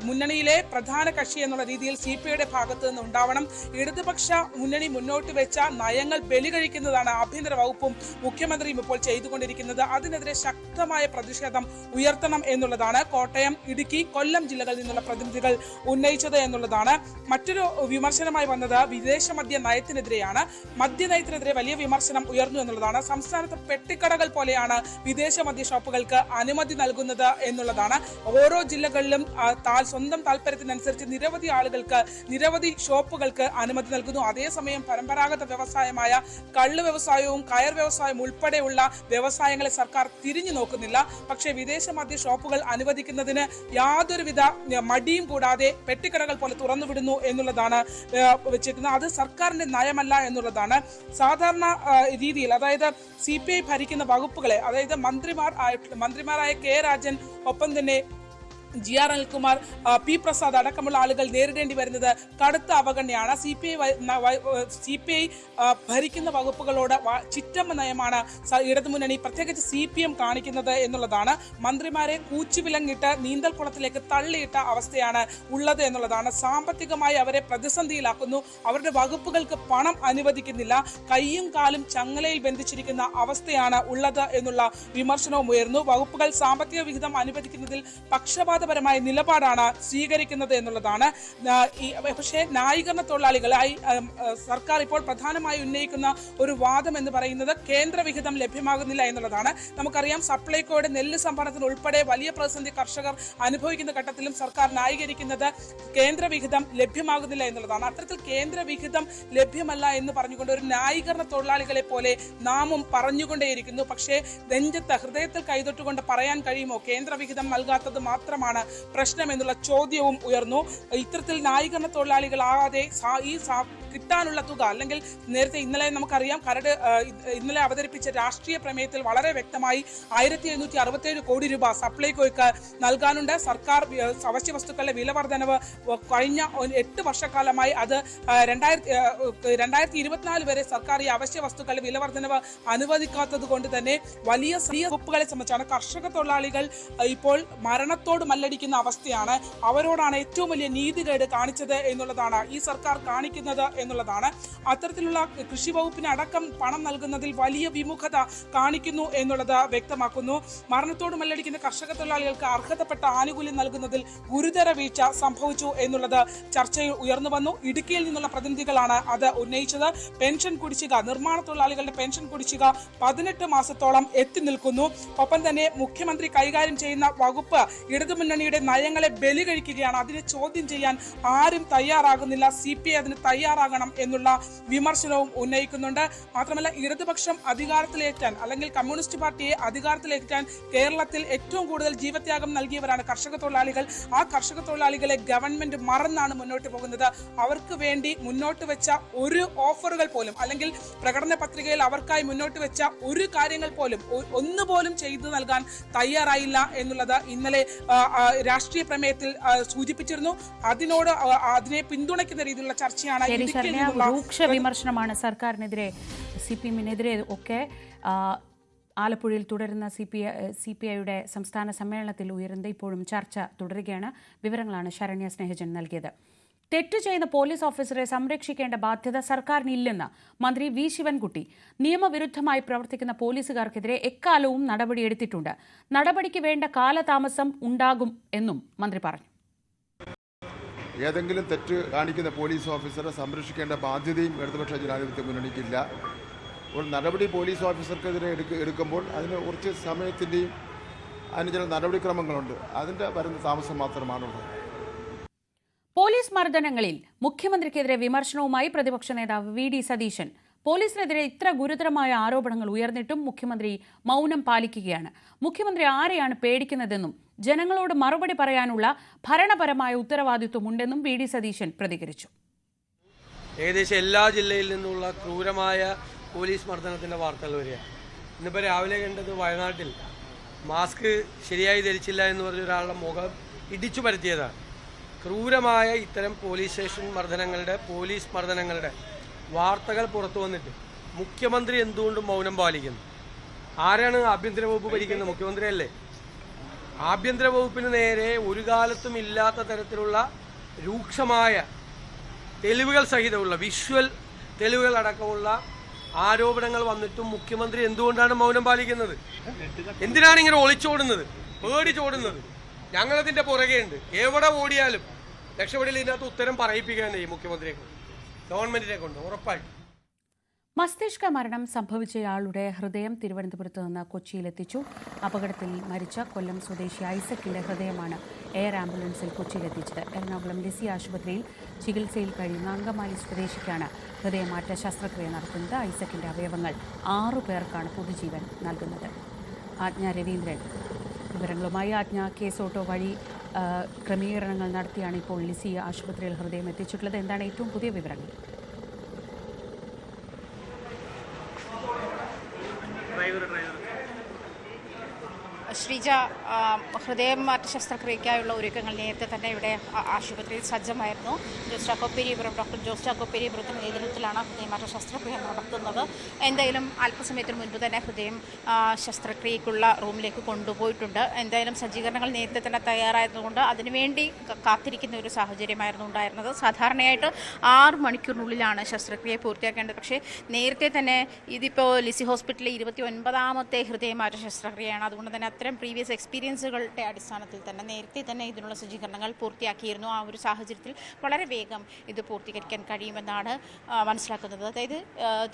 മുന്നണിയിലെ പ്രധാന കക്ഷി എന്നുള്ള രീതിയിൽ CPIയുടെ ഭാഗത്ത് നിന്ന് ഉണ്ടാവണം. ഇടതുപക്ഷ മുന്നണി മുന്നോട്ട് വെച്ച നയങ്ങൾ ബലികഴിക്കുന്നതാണ് ആഭ്യന്തര വകുപ്പും മുഖ്യമന്ത്രിയും ഇപ്പോൾ ചെയ്തുകൊണ്ടിരിക്കുന്നത്. അതിനെതിരെ ശക്തമായ പ്രതിഷേധം ഉയർത്തണം എന്നുള്ളതാണ് കോട്ടയം, ഇടുക്കി, കൊല്ലം ജില്ലകളിൽ നിന്നുള്ള പ്രതിനിധികൾ ഉന്നയിച്ചത് എന്നുള്ളതാണ്. മറ്റൊരു വിമർശനമായി വന്നത് വിദേശ മദ്യ നയത്തിനെതിരെയാണ്. മദ്യനയത്തിനെതിരെ വലിയ വിമർശനം ഉയർന്നു എന്നുള്ളതാണ്. സംസ്ഥാനത്ത് പെട്ടിക്കടകൾ പോലെയാണ് വിദേശ മദ്യ ഷോപ്പുകൾക്ക് അനുമതി നൽകുന്നത് എന്നുള്ളതാണ്. ഓരോ ജില്ലകളിലും സ്വന്തം താല്പര്യത്തിനനുസരിച്ച് നിരവധി ആളുകൾക്ക് നിരവധി ഷോപ്പുകൾക്ക് അനുമതി നൽകുന്നു. അതേസമയം പരമ്പരാഗത വ്യവസായമായ കള്ള് വ്യവസായവും കയർ വ്യവസായവും ഉൾപ്പെടെയുള്ള വ്യവസായങ്ങളെ സർക്കാർ തിരിഞ്ഞു നോക്കുന്നില്ല. പക്ഷേ വിദേശ മദ്യ ഷോപ്പുകൾ അനുവദിക്കുന്നതിന് യാതൊരുവിധ മടിയും കൂടാതെ പെട്ടിക്കടകൾ പോലെ തുറന്നുവിടുന്നു എന്നുള്ളതാണ് വെച്ചിരിക്കുന്നത്. അത് സർക്കാരിന്റെ നയമല്ല എന്നുള്ളതാണ്. സാധാരണ രീതിയിൽ അതായത് CPI ഭരിക്കുന്ന വകുപ്പുകളെ, അതായത് മന്ത്രിമാരായ K രാജൻ, ഒപ്പം തന്നെ GR അനിൽകുമാർ, P പ്രസാദ് അടക്കമുള്ള ആളുകൾ നേരിടേണ്ടി വരുന്നത് കടുത്ത അവഗണനയാണ്. CPI ഭരിക്കുന്ന വകുപ്പുകളോട് ചിറ്റമ്മ നയമാണ് ഇടതുമുന്നണി പ്രത്യേകിച്ച് CPM കാണിക്കുന്നത് എന്നുള്ളതാണ്. മന്ത്രിമാരെ കൂച്ചുവിലങ്ങിട്ട് നീന്തൽക്കുളത്തിലേക്ക് തള്ളിയിട്ട അവസ്ഥയാണ് ഉള്ളത് എന്നുള്ളതാണ്. സാമ്പത്തികമായി അവരെ പ്രതിസന്ധിയിലാക്കുന്നു. അവരുടെ വകുപ്പുകൾക്ക് പണം അനുവദിക്കുന്നില്ല. കൈയും കാലും ചങ്ങലയിൽ ബന്ധിച്ചിരിക്കുന്ന അവസ്ഥയാണ് ഉള്ളത് എന്നുള്ള വിമർശനവും ഉയർന്നു. വകുപ്പുകൾ സാമ്പത്തിക വിഹിതം അനുവദിക്കുന്നതിൽ പക്ഷപാത പക്ഷപാതപരമായ നിലപാടാണ് സ്വീകരിക്കുന്നത് എന്നുള്ളതാണ്. പക്ഷേ ന്യായീകരണ തൊഴിലാളികളായി സർക്കാർ ഇപ്പോൾ പ്രധാനമായി ഉന്നയിക്കുന്ന ഒരു വാദം എന്ന് പറയുന്നത് കേന്ദ്രവിഹിതം ലഭ്യമാകുന്നില്ല എന്നുള്ളതാണ്. നമുക്കറിയാം സപ്ലൈകോയുടെ നെല്ല് സംഭരണത്തിന് ഉൾപ്പെടെ വലിയ പ്രതിസന്ധി കർഷകർ അനുഭവിക്കുന്ന ഘട്ടത്തിലും സർക്കാർ ന്യായീകരിക്കുന്നത് കേന്ദ്രവിഹിതം ലഭ്യമാകുന്നില്ല എന്നുള്ളതാണ്. അത്തരത്തിൽ കേന്ദ്രവിഹിതം ലഭ്യമല്ല എന്ന് പറഞ്ഞുകൊണ്ട് ഒരു ന്യായീകരണ തൊഴിലാളികളെ പോലെ നാമും പറഞ്ഞുകൊണ്ടേയിരിക്കുന്നു. പക്ഷേ നെഞ്ചത്ത് ഹൃദയത്തിൽ കൈതൊട്ടുകൊണ്ട് പറയാൻ കഴിയുമോ കേന്ദ്രവിഹിതം നൽകാത്തത് മാത്രമാണ് പ്രശ്നം എന്നുള്ള ചോദ്യവും ഉയർന്നു. ഇത്തരത്തിൽ ന്യായീകരണ തൊഴിലാളികളാകാതെ ഈ കിട്ടാനുള്ള തുക, അല്ലെങ്കിൽ നേരത്തെ ഇന്നലെ നമുക്കറിയാം ഇന്നലെ അവതരിപ്പിച്ച രാഷ്ട്രീയ പ്രമേയത്തിൽ വളരെ വ്യക്തമായി 1767 കോടി രൂപ സപ്ലൈകോയ്ക്ക് നൽകാനുണ്ട്. സർക്കാർ അവശ്യ വസ്തുക്കളുടെ വില വർധനവ് കഴിഞ്ഞ 8 വർഷക്കാലമായി അത് 2024 വരെ സർക്കാർ ഈ അവശ്യ വസ്തുക്കളുടെ വില വർധനവ് അനുവദിക്കാത്തത് കൊണ്ട് തന്നെ വലിയ വകുപ്പുകളെ സംബന്ധിച്ചാണ് കർഷക തൊഴിലാളികൾ ഇപ്പോൾ മരണത്തോട് മല്ലടിക്കുന്ന അവസ്ഥയാണ്. അവരോടാണ് ഏറ്റവും വലിയ നീതികേട് കാണിച്ചത് എന്നുള്ളതാണ് ഈ സർക്കാർ കാണിക്കുന്നത് എന്നുള്ളതാണ്. അത്തരത്തിലുള്ള കൃഷി വകുപ്പിന് അടക്കം പണം നൽകുന്നതിൽ വലിയ വിമുഖത കാണിക്കുന്നു എന്നുള്ളത് വ്യക്തമാക്കുന്നു. മരണത്തോട് മല്ലടിക്കുന്ന കർഷക തൊഴിലാളികൾക്ക് അർഹതപ്പെട്ട ആനുകൂല്യം നൽകുന്നതിൽ ഗുരുതര വീഴ്ച സംഭവിച്ചു എന്നുള്ളത് ചർച്ചയിൽ ഉയർന്നു വന്നു. ഇടുക്കിയിൽ നിന്നുള്ള പ്രതിനിധികളാണ് അത് ഉന്നയിച്ചത്. പെൻഷൻ കുടിശ്ശിക, നിർമ്മാണ തൊഴിലാളികളുടെ പെൻഷൻ കുടിശ്ശിക 18 മാസത്തോളം എത്തി നിൽക്കുന്നു. ഒപ്പം തന്നെ മുഖ്യമന്ത്രി കൈകാര്യം ചെയ്യുന്ന വകുപ്പ് ഇടതുമുന്നണിയുടെ നയങ്ങളെ ബലി കഴിക്കുകയാണ്. അതിനെ ചോദ്യം ചെയ്യാൻ ആരും തയ്യാറാകുന്നില്ല. CPI അതിന് തയ്യാറാകണം എന്നുള്ള വിമർശനവും ഉന്നയിക്കുന്നുണ്ട്. മാത്രമല്ല ഇടതുപക്ഷം അധികാരത്തിലേറ്റാൻ, അല്ലെങ്കിൽ കമ്മ്യൂണിസ്റ്റ് പാർട്ടിയെ അധികാരത്തിലേറ്റാൻ കേരളത്തിൽ ഏറ്റവും കൂടുതൽ ജീവത്യാഗം നൽകിയവരാണ് കർഷക തൊഴിലാളികൾ. ആ കർഷക തൊഴിലാളികളെ ഗവൺമെന്റ് മറന്നാണ് മുന്നോട്ട് പോകുന്നത്. അവർക്ക് വേണ്ടി മുന്നോട്ട് വെച്ച ഒരു ഓഫറുകൾ പോലും, അല്ലെങ്കിൽ പ്രകടന പത്രികയിൽ അവർക്കായി മുന്നോട്ട് വെച്ച ഒരു കാര്യങ്ങൾ പോലും ഒന്നുപോലും ചെയ്തു നൽകാൻ തയ്യാറായില്ല എന്നുള്ളത് ഇന്നലെ രാഷ്ട്രീയ പ്രമേയത്തിൽ സൂചിപ്പിച്ചിരുന്നു. അതിനെ പിന്തുണയ്ക്കുന്ന രീതിയിലുള്ള ചർച്ചയാണ്. രൂക്ഷ വിമർശനമാണ് സർക്കാരിനെതിരെ, CPM-നെതിരെ ഒക്കെ ആലപ്പുഴയിൽ തുടരുന്ന CPI-യുടെ സംസ്ഥാന സമ്മേളനത്തിൽ ഉയരുന്നത്. ഇപ്പോഴും ചർച്ച തുടരുകയാണ്. വിവരങ്ങളാണ് ശരണ്യ സ്നേഹജൻ നൽകിയത്. തെറ്റു ചെയ്യുന്ന പോലീസ് ഓഫീസറെ സംരക്ഷിക്കേണ്ട ബാധ്യത സർക്കാരിനില്ലെന്ന് മന്ത്രി വി ശിവൻകുട്ടി. നിയമവിരുദ്ധമായി പ്രവർത്തിക്കുന്ന പോലീസുകാർക്കെതിരെ എക്കാലവും നടപടിയെടുത്തിട്ടുണ്ട്. നടപടിക്ക് വേണ്ട കാലതാമസം ഉണ്ടാകും എന്നും മന്ത്രി പറഞ്ഞു. ഏതെങ്കിലും തെറ്റ് കാണിക്കുന്ന പോലീസ് ഓഫീസറെ സംരക്ഷിക്കേണ്ട ബാധ്യതയും ഇടതുപക്ഷ ജനാധിപത്യ മുന്നണിക്കില്ല. ഒരു നടപടി പോലീസ് ഓഫീസർക്കെതിരെ എടുക്കുമ്പോൾ അതിന് കുറച്ച് സമയത്തിൻ്റെയും അതിന് ചില നടപടിക്രമങ്ങളുണ്ട്. അതിൻ്റെ വരുന്ന താമസം മാത്രമാണുള്ളത്. പോലീസ് മർദ്ദനങ്ങളിൽ മുഖ്യമന്ത്രിക്കെതിരെ വിമർശനവുമായി പ്രതിപക്ഷ നേതാവ് VD സതീശൻ. പോലീസിനെതിരെ ഇത്ര ഗുരുതരമായ ആരോപണങ്ങൾ ഉയർന്നിട്ടും മുഖ്യമന്ത്രി മൗനം പാലിക്കുകയാണ്. മുഖ്യമന്ത്രി ആരെയാണ് പേടിക്കുന്നതെന്നും ജനങ്ങളോട് മറുപടി പറയാനുള്ള ഭരണപരമായ ഉത്തരവാദിത്വമുണ്ടെന്നും VD സതീശൻ പ്രതികരിച്ചു. ഏകദേശം എല്ലാ ജില്ലയിൽ നിന്നുള്ള ക്രൂരമായ പോലീസ് മർദ്ദനത്തിൻ്റെ വാർത്തകൾ വരികയാണ്. ഇന്നിപ്പോൾ രാവിലെ കണ്ടത് വയനാട്ടിൽ മാസ്ക് ശരിയായി ധരിച്ചില്ല എന്ന് പറഞ്ഞ ഒരാളുടെ മുഖം ഇടിച്ചു പരത്തിയതാണ്. ക്രൂരമായ ഇത്തരം പോലീസ് മർദ്ദനങ്ങളുടെ വാർത്തകൾ പുറത്തു വന്നിട്ട് മുഖ്യമന്ത്രി എന്തുകൊണ്ടും മൗനം പാലിക്കുന്നു? ആരാണ് ആഭ്യന്തര വകുപ്പ് ഭരിക്കുന്നത്? മുഖ്യമന്ത്രിയല്ലേ. ആഭ്യന്തര വകുപ്പിന് നേരെ ഒരു കാലത്തും ഇല്ലാത്ത തരത്തിലുള്ള രൂക്ഷമായ തെളിവുകൾ സഹിതമുള്ള വിഷ്വൽ തെളിവുകൾ അടക്കമുള്ള ആരോപണങ്ങൾ വന്നിട്ടും മുഖ്യമന്ത്രി എന്തുകൊണ്ടാണ് മൗനം പാലിക്കുന്നത്? എന്തിനാണ് ഇങ്ങനെ ഒളിച്ചോടുന്നത്, പേടിച്ചോടുന്നത്? ഞങ്ങളതിൻ്റെ പുറകെയുണ്ട്. എവിടെ ഓടിയാലും രക്ഷപ്പെടില്ല. ഇതിനകത്ത് ഉത്തരം പറയിപ്പിക്കാൻ ഈ മുഖ്യമന്ത്രിയെ കൊണ്ട്, ഗവൺമെന്റിനെ കൊണ്ട് ഉറപ്പായിട്ടും. മസ്തിഷ്ക മരണം സംഭവിച്ചയാളുടെ ഹൃദയം തിരുവനന്തപുരത്ത് നിന്ന് കൊച്ചിയിലെത്തിച്ചു. അപകടത്തിൽ മരിച്ച കൊല്ലം സ്വദേശി ഐസക്കിന്റെ ഹൃദയമാണ് എയർ ആംബുലൻസിൽ കൊച്ചിയിലെത്തിച്ചത്. എറണാകുളം ലിസി ആശുപത്രിയിൽ ചികിത്സയിൽ കഴിയുന്ന അങ്കമാലി സ്വദേശിക്കാണ് ഹൃദയമാറ്റ ശസ്ത്രക്രിയ നടത്തുന്നത്. ഐസക്കിന്റെ അവയവങ്ങൾ 6 പേർക്കാണ് പുതുജീവൻ നൽകുന്നത്. ആജ്ഞ രവീന്ദ്രൻ വിവരങ്ങളുമായി. ആജ്ഞ, കേസ് ഓട്ടോ വഴി ക്രമീകരണങ്ങൾ നടത്തിയാണ് ഇപ്പോൾ ലിസി ആശുപത്രിയിൽ ഹൃദയം എത്തിച്ചിട്ടുള്ളത്. എന്താണ് ഏറ്റവും പുതിയ വിവരങ്ങൾ? ശ്രീജ, ഹൃദയമാറ്റ ശസ്ത്രക്രിയയ്ക്കായുള്ള ഒരുക്കങ്ങൾ നേരത്തെ തന്നെ ഇവിടെ ആശുപത്രിയിൽ സജ്ജമായിരുന്നു. ഡോക്ടർ ജോസ് ചാക്കോപ്പെരിയപുരത്തിൻ്റെ നേതൃത്വത്തിലാണ് ഹൃദയമാറ്റ ശസ്ത്രക്രിയ നടത്തുന്നത്. എന്തായാലും അല്പസമയത്തിന് മുൻപ് തന്നെ ഹൃദയം ശസ്ത്രക്രിയയ്ക്കുള്ള റൂമിലേക്ക് കൊണ്ടുപോയിട്ടുണ്ട്. എന്തായാലും സജ്ജീകരണങ്ങൾ നേരത്തെ തന്നെ തയ്യാറായതുകൊണ്ട് അതിനുവേണ്ടി കാത്തിരിക്കുന്ന ഒരു സാഹചര്യമായിരുന്നു ഉണ്ടായിരുന്നത്. സാധാരണയായിട്ട് 6 മണിക്കൂറിനുള്ളിലാണ് ശസ്ത്രക്രിയ പൂർത്തിയാക്കേണ്ടത്. പക്ഷേ നേരത്തെ തന്നെ ഇതിപ്പോൾ ലിസി ഹോസ്പിറ്റലിലെ 29ാമത്തെ ഹൃദയമാറ്റ ശസ്ത്രക്രിയയാണ്. അതുകൊണ്ട് തന്നെ അത്തരം പ്രീവിയസ് എക്സ്പീരിയൻസുകളുടെ അടിസ്ഥാനത്തിൽ തന്നെ നേരത്തെ തന്നെ ഇതിനുള്ള സജ്ജീകരണങ്ങൾ പൂർത്തിയാക്കിയിരുന്നു. ആ ഒരു സാഹചര്യത്തിൽ വളരെ വേഗം ഇത് പൂർത്തീകരിക്കാൻ കഴിയുമെന്നാണ് മനസ്സിലാക്കുന്നത്. അതായത്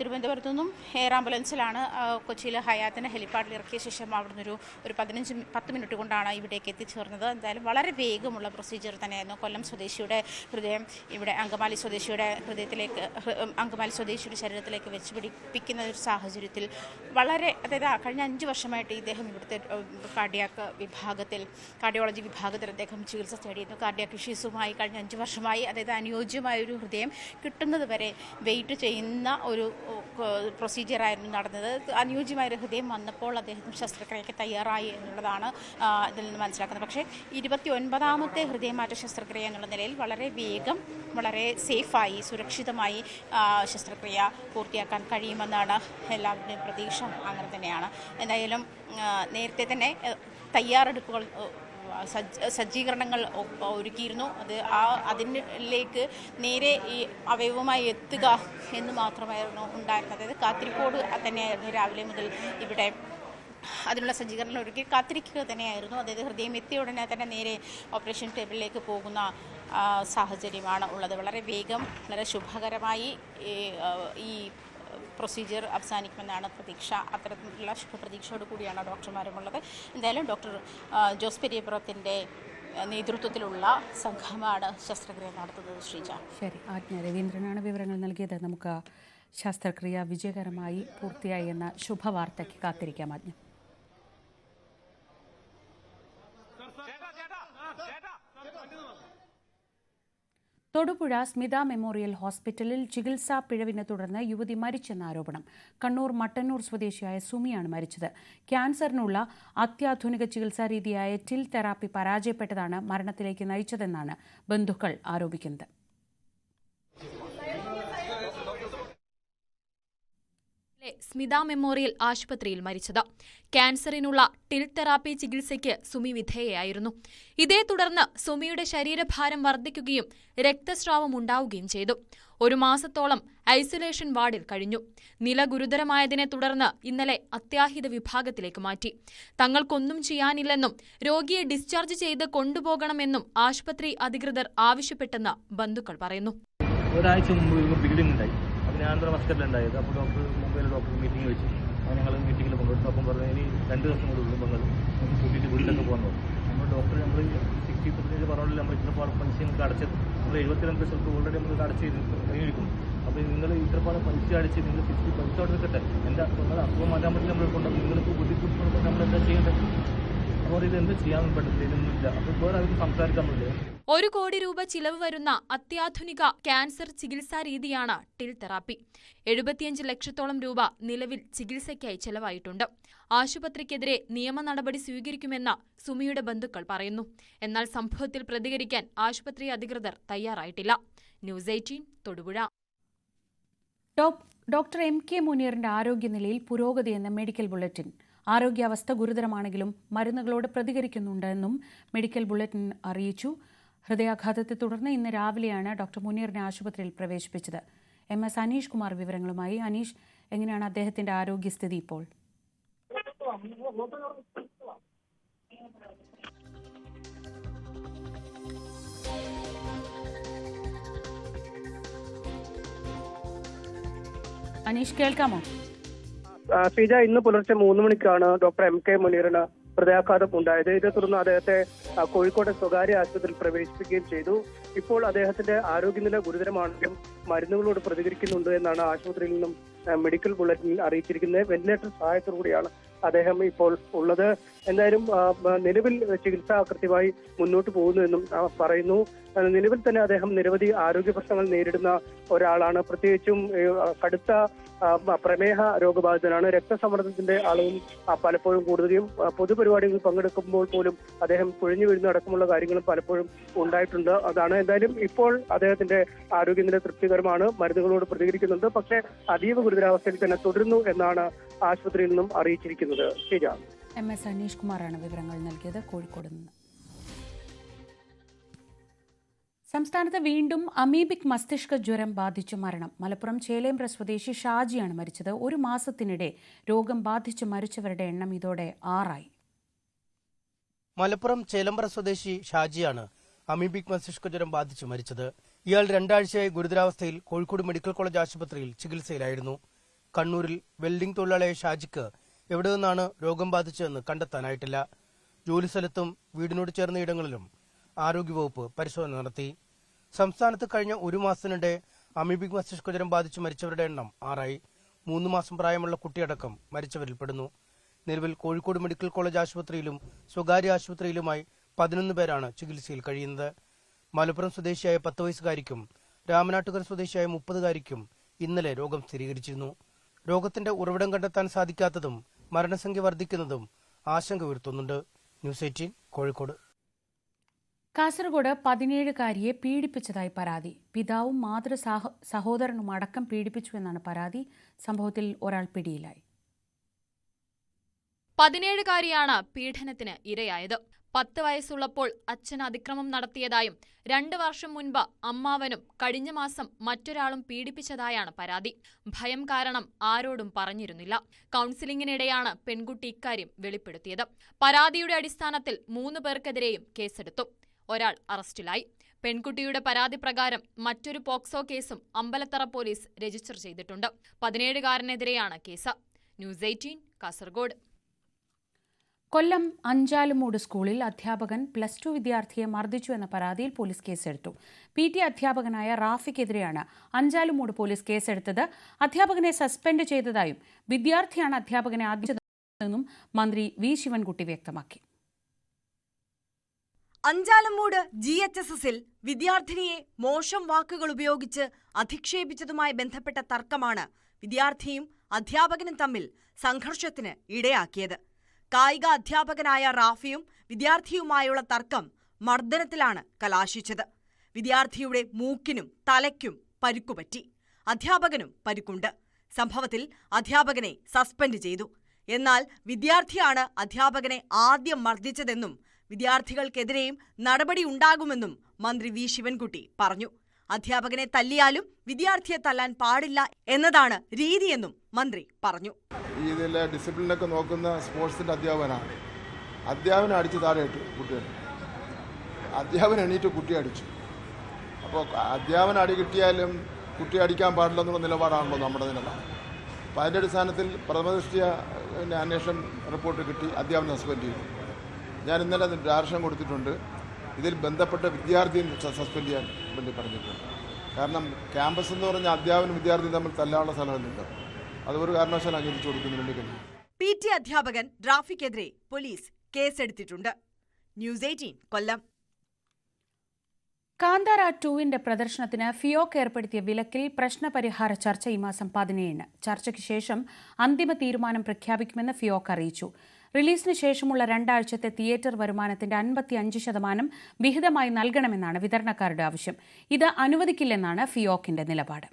തിരുവനന്തപുരത്തു നിന്നും എയർ ആംബുലൻസിലാണ് കൊച്ചിയിൽ ഹയാത്തിൻ്റെ ഹെലിപ്പാഡിൽ ഇറക്കിയ ശേഷം അവിടുന്ന് ഒരു 10 മിനിറ്റ് കൊണ്ടാണ് ഇവിടേക്ക് എത്തിച്ചേർന്നത്. എന്തായാലും വളരെ വേഗമുള്ള പ്രൊസീജിയർ തന്നെയായിരുന്നു. കൊല്ലം സ്വദേശിയുടെ ഹൃദയം ഇവിടെ അങ്കമാലി സ്വദേശിയുടെ ശരീരത്തിലേക്ക് വെച്ച് പിടിപ്പിക്കുന്ന ഒരു സാഹചര്യത്തിൽ വളരെ, അതായത് കഴിഞ്ഞ 5 വർഷമായിട്ട് ഇദ്ദേഹം ഇവിടുത്തെ കാർഡിയോളജി വിഭാഗത്തിൽ അദ്ദേഹം ചികിത്സ തേടിയിരുന്നു. കാർഡിയാക് ഇഷ്യൂസുമായി കഴിഞ്ഞ 5 വർഷമായി, അതായത് അനുയോജ്യമായ ഒരു ഹൃദയം കിട്ടുന്നത് വരെ വെയിറ്റ് ചെയ്യുന്ന ഒരു പ്രൊസീജിയറായിരുന്നു നടന്നത്. അനുയോജ്യമായ ഒരു ഹൃദയം വന്നപ്പോൾ അദ്ദേഹം ശസ്ത്രക്രിയയ്ക്ക് തയ്യാറായി എന്നുള്ളതാണ് ഇതിൽ നിന്ന് മനസ്സിലാക്കുന്നത്. പക്ഷേ 29ാമത്തെ ഹൃദയമാറ്റ ശസ്ത്രക്രിയ എന്നുള്ള നിലയിൽ വളരെ വേഗം, വളരെ സേഫായി, സുരക്ഷിതമായി ശസ്ത്രക്രിയ പൂർത്തിയാക്കാൻ കഴിയുമെന്നാണ് എല്ലാവരുടെയും പ്രതീക്ഷ. അങ്ങനെ തന്നെയാണ്. എന്തായാലും നേരത്തെ തന്നെ തയ്യാറെടുപ്പുകൾ, സജ്ജീകരണങ്ങൾ ഒരുക്കിയിരുന്നു. അതിലേക്ക് നേരെ ഈ അവയവമായി എത്തുക എന്ന് മാത്രമായിരുന്നു ഉണ്ടായിരുന്നത്. അതായത് കാത്തിരിപ്പോട് തന്നെയായിരുന്നു രാവിലെ മുതൽ ഇവിടെ അതിനുള്ള സജ്ജീകരണങ്ങൾ ഒരുക്കി കാത്തിരിക്കുക തന്നെയായിരുന്നു. അതായത് ഹൃദയം എത്തിയ ഉടനെ തന്നെ നേരെ ഓപ്പറേഷൻ ടേബിളിലേക്ക് പോകുന്ന സാഹചര്യമാണ് ഉള്ളത്. വളരെ വേഗം, വളരെ ശുഭകരമായി ഈ പ്രൊസീജിയർ അവസാനിക്കുമെന്നാണ് പ്രതീക്ഷ. അത്തരത്തിലുള്ള ശുഭപ്രതീക്ഷയോട് കൂടിയാണ് ഡോക്ടർമാരുമുള്ളത്. എന്തായാലും ഡോക്ടർ ജോസ് പെരിയപുറത്തിൻ്റെ നേതൃത്വത്തിലുള്ള സംഘമാണ് ശസ്ത്രക്രിയ നടത്തുന്നത്. ശ്രീജ. ശരി, ആജ്ഞ രവീന്ദ്രനാണ് വിവരങ്ങൾ നൽകിയത്. നമുക്ക് ശസ്ത്രക്രിയ വിജയകരമായി പൂർത്തിയായി എന്ന ശുഭവാർത്തയ്ക്ക് കാത്തിരിക്കാം. ആജ്ഞ. തൊടുപുഴ സ്മിത മെമ്മോറിയൽ ഹോസ്പിറ്റലിൽ ചികിത്സാ പിഴവിനെ തുടർന്ന് യുവതി മരിച്ചെന്ന ആരോപണം. കണ്ണൂർ മട്ടന്നൂർ സ്വദേശിയായ സുമിയാണ് മരിച്ചത്. ക്യാൻസറിനുള്ള അത്യാധുനിക ചികിത്സാ രീതിയായ ടിൽ തെറാപ്പി പരാജയപ്പെട്ടതാണ് മരണത്തിലേക്ക് നയിച്ചതെന്നാണ് ബന്ധുക്കൾ ആരോപിക്കുന്നത്. സ്മിത മെമ്മോറിയൽ ആശുപത്രിയിൽ മരിച്ചത്. ക്യാൻസറിനുള്ള ടിൽ തെറാപ്പി ചികിത്സയ്ക്ക് സുമി വിധേയയായിരുന്നു. ഇതേ തുടർന്ന് സുമിയുടെ ശരീരഭാരം വർദ്ധിക്കുകയും രക്തസ്രാവം ഉണ്ടാവുകയും ചെയ്തു. 1 മാസത്തോളം ഐസൊലേഷൻ വാർഡിൽ കഴിഞ്ഞു. നില ഗുരുതരമായതിനെ തുടർന്ന് ഇന്നലെ അത്യാഹിത വിഭാഗത്തിലേക്ക് മാറ്റി. തങ്ങൾക്കൊന്നും ചെയ്യാനില്ലെന്നും രോഗിയെ ഡിസ്ചാർജ് ചെയ്ത് കൊണ്ടുപോകണമെന്നും ആശുപത്രി അധികൃതർ ആവശ്യപ്പെട്ടെന്ന് ബന്ധുക്കൾ പറയുന്നു. ഒരാഴ്ച മുമ്പ് ബ്ലീഡിംഗ് ഉണ്ടായി. അതിനാന്തര മസ്കറ്റിലുണ്ടായത്. അപ്പോൾ മുംബൈയിലെ ഡോക്ടർ മീറ്റിംഗ് വെച്ചു. അപ്പോൾ ഞങ്ങൾ മീറ്റിങ്ങിൽ പങ്കെടുത്തു. അപ്പം പറഞ്ഞു ഇനി 2 ദിവസം കൂടി ഉള്ളൂ നമ്മൾ കൂട്ടിയിട്ട് വീട്ടിലൊക്കെ പോകുന്നു. നമ്മൾ ഡോക്ടർ നമ്മൾ 60% പറഞ്ഞില്ല, നമ്മൾ ഇത്രപാട് പൈസ നിങ്ങൾക്ക് അടച്ചത്, നമ്മൾ 72% ഓൾറെഡി നമ്മൾ അടച്ച് കഴിഞ്ഞിരിക്കുന്നു. അപ്പോൾ നിങ്ങൾ ഇത്രപാട് പൈസ അടിച്ച് നിങ്ങൾ തിരിച്ച് പൈസ അവിടെ നിൽക്കട്ടെ, എൻ്റെ നിങ്ങൾ അസുഖം മാറ്റാൻ പറ്റില്ല, നമ്മൾ കൊണ്ടുവന്ന് നിങ്ങൾക്ക് ബുദ്ധിമുട്ട് നമ്മൾ എന്താ ചെയ്യേണ്ടത്? അപ്പോൾ ഇത് എന്ത് ചെയ്യാൻ പറ്റില്ല, ഇതൊന്നുമില്ല. അപ്പോൾ വേറെ അവർക്ക് സംസാരിക്കാൻ പറ്റില്ല. 1 കോടി രൂപ ചിലവ് വരുന്ന അത്യാധുനിക ക്യാൻസർ ചികിത്സാ രീതിയാണ് ടിൽ തെറാപ്പി. 75 ലക്ഷത്തോളം രൂപ നിലവിൽ ചികിത്സയ്ക്കായി ചെലവായിട്ടുണ്ട്. ആശുപത്രിക്കെതിരെ നിയമ നടപടി സ്വീകരിക്കുമെന്ന് സുമിയുടെ ബന്ധുക്കൾ പറയുന്നു. എന്നാൽ സംഭവത്തിൽ പ്രതികരിക്കാൻ ആശുപത്രി അധികൃതർ തയ്യാറായിട്ടില്ല. ന്യൂസ് 18 തൊടുപുഴ. ഡോക്ടർ MK മുനീറിന്റെ ആരോഗ്യനിലയിൽ പുരോഗതിയെന്ന മെഡിക്കൽ ബുള്ളറ്റിൻ. ആരോഗ്യാവസ്ഥ ഗുരുതരമാണെങ്കിലും മരുന്നുകളോട് പ്രതികരിക്കുന്നുണ്ടെന്നും മെഡിക്കൽ ബുള്ളറ്റിൻ അറിയിച്ചു. ഹൃദയാഘാതത്തെ തുടർന്ന് ഇന്ന് രാവിലെയാണ് ഡോക്ടർ മുനീറിനെ ആശുപത്രിയിൽ പ്രവേശിപ്പിച്ചത്. MS അനീഷ് കുമാർ വിവരങ്ങളുമായി. അനീഷ്, എങ്ങനെയാണ് അദ്ദേഹത്തിന്റെ ആരോഗ്യസ്ഥിതി ഇപ്പോൾ? അനീഷ്, കേൾക്കാമോ? ശ്രീജ, ഇന്ന് പുലർച്ചെ 3 മണിക്കാണ് ഡോക്ടർ MK മുനീറിന് ഹൃദയാഘാതം ഉണ്ടായത്. ഇതേ തുടർന്ന് അദ്ദേഹത്തെ കോഴിക്കോട് സ്വകാര്യ ആശുപത്രിയിൽ പ്രവേശിപ്പിക്കുകയും ചെയ്തു. ഇപ്പോൾ അദ്ദേഹത്തിന്റെ ആരോഗ്യനില ഗുരുതരമാണെങ്കിലും മരുന്നുകളോട് പ്രതികരിക്കുന്നുണ്ട് എന്നാണ് ആശുപത്രിയിൽ നിന്നും മെഡിക്കൽ ബുള്ളറ്റിനിൽ അറിയിച്ചിരിക്കുന്നത്. വെന്റിലേറ്റർ സഹായത്തോടുകൂടിയാണ് അദ്ദേഹം ഇപ്പോൾ ഉള്ളത്. എന്തായാലും നിലവിൽ ചികിത്സ കൃത്യമായി മുന്നോട്ട് പോകുന്നുവെന്നും പറയുന്നു. നിലവിൽ തന്നെ അദ്ദേഹം നിരവധി ആരോഗ്യ പ്രശ്നങ്ങൾ നേരിടുന്ന ഒരാളാണ്. പ്രത്യേകിച്ചും കടുത്ത പ്രമേഹ രോഗബാധിതനാണ്. രക്തസമ്മർദ്ദത്തിന്റെ അളവും പലപ്പോഴും കൂടുതലും പൊതുപരിപാടികളിൽ പങ്കെടുക്കുമ്പോൾ പോലും അദ്ദേഹം കുഴഞ്ഞു വീഴുന്ന അടക്കമുള്ള കാര്യങ്ങളും പലപ്പോഴും ഉണ്ടായിട്ടുണ്ട്. അതാണ് എന്തായാലും ഇപ്പോൾ അദ്ദേഹത്തിന്റെ ആരോഗ്യനില തൃപ്തികരമാണ്. മരുന്നുകളോട് പ്രതികരിക്കുന്നുണ്ട്. പക്ഷേ അതീവ ഗുരുതരാവസ്ഥയിൽ തന്നെ തുടരുന്നു എന്നാണ് ആശുപത്രിയിൽ നിന്നും അറിയിച്ചിരിക്കുന്നത്. ശരിയാണ്. MS അനീഷ് കുമാറാണ് വിവരങ്ങൾ നൽകിയത് കോഴിക്കോട് നിന്ന്. സംസ്ഥാനത്ത് വീണ്ടും അമീബിക് മസ്തിഷ്ക ജ്വരം ബാധിച്ച് മരണം. മലപ്പുറം ചേലേമ്പ്ര സ്വദേശി ഷാജിയാണ് മരിച്ചത്. 1 മാസത്തിനിടെ രോഗം ബാധിച്ച് മരിച്ചവരുടെ എണ്ണം ഇതോടെ 6 ആയി. മലപ്പുറം ചേലമ്പ്ര സ്വദേശി ഷാജിയാണ് അമീബിക് മസ്തിഷ്ക ജ്വരം ബാധിച്ച് മരിച്ചത്. ഇയാൾ 2 ആഴ്ചയായി ഗുരുതരാവസ്ഥയിൽ കോഴിക്കോട് മെഡിക്കൽ കോളേജ് ആശുപത്രിയിൽ ചികിത്സയിലായിരുന്നു. കണ്ണൂരിൽ വെൽഡിംഗ് തൊഴിലാളിയായ ഷാജിക്ക് എവിടെ നിന്നാണ് രോഗം ബാധിച്ചതെന്ന് കണ്ടെത്താനായിട്ടില്ല. ജോലിസ്ഥലത്തും വീടിനോട് ചേർന്ന ഇടങ്ങളിലും ആരോഗ്യവകുപ്പ് പരിശോധന നടത്തി. സംസ്ഥാനത്ത് കഴിഞ്ഞ 1 മാസത്തിനിടെ അമീബിക് മസ്തിഷ്ക ജ്വരം ബാധിച്ച് മരിച്ചവരുടെ എണ്ണം 6ആയി. 3 മാസം പ്രായമുള്ള കുട്ടിയടക്കം മരിച്ചവരിൽപ്പെടുന്നു. നിലവിൽ കോഴിക്കോട് മെഡിക്കൽ കോളേജ് ആശുപത്രിയിലും സ്വകാര്യ ആശുപത്രിയിലുമായി 11 പേരാണ് ചികിത്സയിൽ കഴിയുന്നത്. മലപ്പുറം സ്വദേശിയായ 10 വയസ്സുകാരിക്കും രാമനാട്ടുകര സ്വദേശിയായ 30കാരിക്കും ഇന്നലെ രോഗം സ്ഥിരീകരിച്ചിരുന്നു. രോഗത്തിന്റെ ഉറവിടം കണ്ടെത്താൻ സാധിക്കാത്തതും മരണസംഖ്യ വർദ്ധിക്കുന്നതും ആശങ്ക ഉയർത്തുന്നുണ്ട്. ന്യൂസ് 18 കോഴിക്കോട്. കാസർഗോഡ് 17കാരിയെ പീഡിപ്പിച്ചതായി പരാതി. പിതാവും സഹോദരനും അടക്കം പീഡിപ്പിച്ചുവെന്നാണ് പരാതി. സംഭവത്തിൽ ഒരാൾ പിടിയിലായി. 17കാരിയാണ് പീഡനത്തിന് ഇരയായത്. 10 വയസ്സുള്ളപ്പോൾ അച്ഛൻ അതിക്രമം നടത്തിയതായും 2 വർഷം മുൻപ് അമ്മാവനും കഴിഞ്ഞ മാസം മറ്റൊരാളും പീഡിപ്പിച്ചതായാണ് പരാതി. ഭയം കാരണം ആരോടും പറഞ്ഞിരുന്നില്ല. കൌൺസിലിംഗിനിടെയാണ് പെൺകുട്ടി ഇക്കാര്യം വെളിപ്പെടുത്തിയത്. പരാതിയുടെ അടിസ്ഥാനത്തിൽ 3 പേർക്കെതിരെയും കേസെടുത്തു. ഒരാൾ അറസ്റ്റിലായി. പെൺകുട്ടിയുടെ പരാതി പ്രകാരം മറ്റൊരു പോക്സോ കേസും അമ്പലത്തറ പോലീസ് രജിസ്റ്റർ ചെയ്തിട്ടുണ്ട്. 17കാരനെതിരെയാണ് കേസ്. ന്യൂസ് 18 കാസർഗോഡ്. കൊല്ലം അഞ്ചാലുമൂട് സ്കൂളിൽ അധ്യാപകൻ +2 വിദ്യാർത്ഥിയെ മർദ്ദിച്ചു എന്ന പരാതിയിൽ പോലീസ് കേസെടുത്തു. PT അധ്യാപകനായ റാഫിക്കെതിരെയാണ് അഞ്ചാലുമൂട് പോലീസ് കേസെടുത്തത്. അധ്യാപകനെ സസ്പെൻഡ് ചെയ്തതായും വിദ്യാർത്ഥിയാണ് അധ്യാപകനെ ആദ്യമെന്നും മന്ത്രി വി ശിവൻകുട്ടി വ്യക്തമാക്കി. അഞ്ചാലമ്മൂട് GHSSൽ വിദ്യാർത്ഥിനിയെ മോശം വാക്കുകൾ ഉപയോഗിച്ച് അധിക്ഷേപിച്ചതുമായി ബന്ധപ്പെട്ട തർക്കമാണ് വിദ്യാർത്ഥിയും അധ്യാപകനും തമ്മിൽ സംഘർഷത്തിന് ഇടയാക്കിയത്. കായിക അധ്യാപകനായ റാഫിയും വിദ്യാർത്ഥിയുമായുള്ള തർക്കം മർദ്ദനത്തിലാണ് കലാശിച്ചത്. വിദ്യാർത്ഥിയുടെ മൂക്കിനും തലയ്ക്കും പരിക്കുപറ്റി. അധ്യാപകനും പരിക്കുണ്ട്. സംഭവത്തിൽ അധ്യാപകനെ സസ്പെൻഡ് ചെയ്തു. എന്നാൽ വിദ്യാർത്ഥിയാണ് അധ്യാപകനെ ആദ്യം മർദ്ദിച്ചതെന്നും വിദ്യാർത്ഥികൾക്കെതിരെയും നടപടിയുണ്ടാകുമെന്നും മന്ത്രി വി ശിവൻകുട്ടി പറഞ്ഞു. അധ്യാപകനെ തല്ലിയാലും വിദ്യാർത്ഥിയെ തല്ലാൻ പാടില്ല എന്നതാണ് രീതിയെന്നും മന്ത്രി പറഞ്ഞു. ഇതിലെ ഡിസിപ്ലിനൊക്കെ നോക്കുന്ന സ്പോർട്സിൻ്റെ അധ്യാപകനാണ്. അധ്യാപനം അടിച്ച് താഴെ ഇട്ടു കുട്ടികൾ. അധ്യാപനം എണീറ്റ് കുട്ടിയെ അടിച്ചു. അപ്പോൾ അധ്യാപനം അടി കിട്ടിയാലും കുട്ടിയെ അടിക്കാൻ പാടില്ല എന്നുള്ള നിലപാടാണല്ലോ നമ്മുടെ നിലപാട്. അപ്പോൾ അതിൻ്റെ അടിസ്ഥാനത്തിൽ പ്രഥമദൃഷ്ട്യ അന്വേഷണം റിപ്പോർട്ട് കിട്ടി അധ്യാപനം സസ്പെൻഡ് ചെയ്തു. ഞാൻ ഇന്നലെ ഡയറക്ഷൻ കൊടുത്തിട്ടുണ്ട്. ഇതിൽ ബന്ധപ്പെട്ട വിദ്യാർത്ഥിയെ സസ്പെൻഡ് ചെയ്യാൻ വേണ്ടി പറഞ്ഞിട്ടുണ്ട്. കാരണം ക്യാമ്പസ് എന്ന് പറഞ്ഞാൽ അധ്യാപനം വിദ്യാർത്ഥി തമ്മിൽ തല്ലാനുള്ള സ്ഥലമല്ലല്ലോ. അതൊരു കാരണവശാലും അംഗീകരിച്ചു കൊടുക്കുന്നതിന് വേണ്ടി കഴിയും. PT അധ്യാപകൻ റാഫിക്കെതിരെ പോലീസ് കേസെടുത്തിട്ടുണ്ട്. ന്യൂസ് 18 കൊല്ലം. കാന്താര 2വിന്റെ പ്രദർശനത്തിന് ഫിയോക് ഏർപ്പെടുത്തിയ വിലക്കിൽ പ്രശ്നപരിഹാര ചർച്ച ഈ മാസം 17. ചർച്ചയ്ക്ക് ശേഷം അന്തിമ തീരുമാനം പ്രഖ്യാപിക്കുമെന്ന് ഫിയോക് അറിയിച്ചു. റിലീസിന് ശേഷമുള്ള 2 ആഴ്ചത്തെ തിയേറ്റർ വരുമാനത്തിന്റെ 55% വിഹിതമായി നൽകണമെന്നാണ് വിതരണക്കാരുടെ ആവശ്യം. ഇത് അനുവദിക്കില്ലെന്നാണ് ഫിയോക്കിന്റെ നിലപാട്.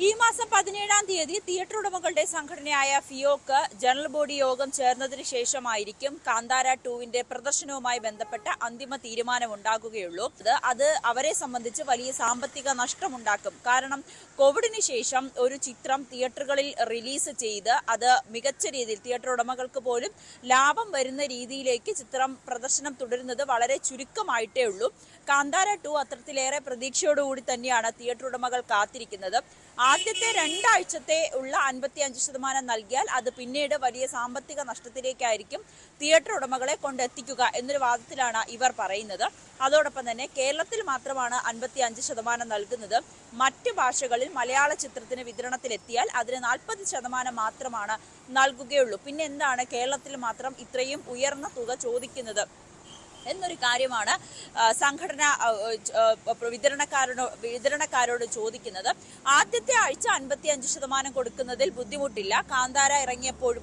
ഈ മാസം 17-ാം തീയതി തിയേറ്റർ ഉടമകളുടെ സംഘടനയായ ഫിയോക്ക് ജനറൽ ബോഡി യോഗം ചേർന്നതിന് ശേഷമായിരിക്കും കാന്താര 2വിന്റെ പ്രദർശനവുമായി ബന്ധപ്പെട്ട അന്തിമ തീരുമാനമുണ്ടാകുകയുള്ളൂ. അത് അവരെ സംബന്ധിച്ച് വലിയ സാമ്പത്തിക നഷ്ടമുണ്ടാക്കും. കാരണം കോവിഡിന് ശേഷം ഒരു ചിത്രം തിയേറ്ററുകളിൽ റിലീസ് ചെയ്ത് അത് മികച്ച രീതിയിൽ തിയേറ്റർ ഉടമകൾക്ക് പോലും ലാഭം വരുന്ന രീതിയിലേക്ക് ചിത്രം പ്രദർശനം തുടരുന്നത് വളരെ ചുരുക്കമായിട്ടേ ഉള്ളൂ. കാന്താര 2 അത്തരത്തിലേറെ പ്രതീക്ഷയോടുകൂടി തന്നെയാണ് തിയേറ്റർ ഉടമകൾ കാത്തിരിക്കുന്നത്. ആദ്യത്തെ 2 ആഴ്ചത്തെ ഉള്ള 55% നൽകിയാൽ അത് പിന്നീട് വലിയ സാമ്പത്തിക നഷ്ടത്തിലേക്കായിരിക്കും തിയേറ്റർ ഉടമകളെ കൊണ്ടെത്തിക്കുക എന്നൊരു വാദത്തിലാണ് ഇവർ പറയുന്നത്. അതോടൊപ്പം തന്നെ കേരളത്തിൽ മാത്രമാണ് 55% നൽകുന്നത്. മറ്റ് ഭാഷകളിൽ മലയാള ചിത്രത്തിന് വിതരണത്തിലെത്തിയാൽ അതിന് 40% മാത്രമാണ് നൽകുകയുള്ളൂ. പിന്നെ എന്താണ് കേരളത്തിൽ മാത്രം ഇത്രയും ഉയർന്ന തുക ചോദിക്കുന്നത് എന്നൊരു കാര്യമാണ് സംഘടന വിതരണക്കാരോട് ചോദിക്കുന്നത്. ആദ്യത്തെ ആഴ്ച 55% കൊടുക്കുന്നതിൽ ബുദ്ധിമുട്ടില്ല.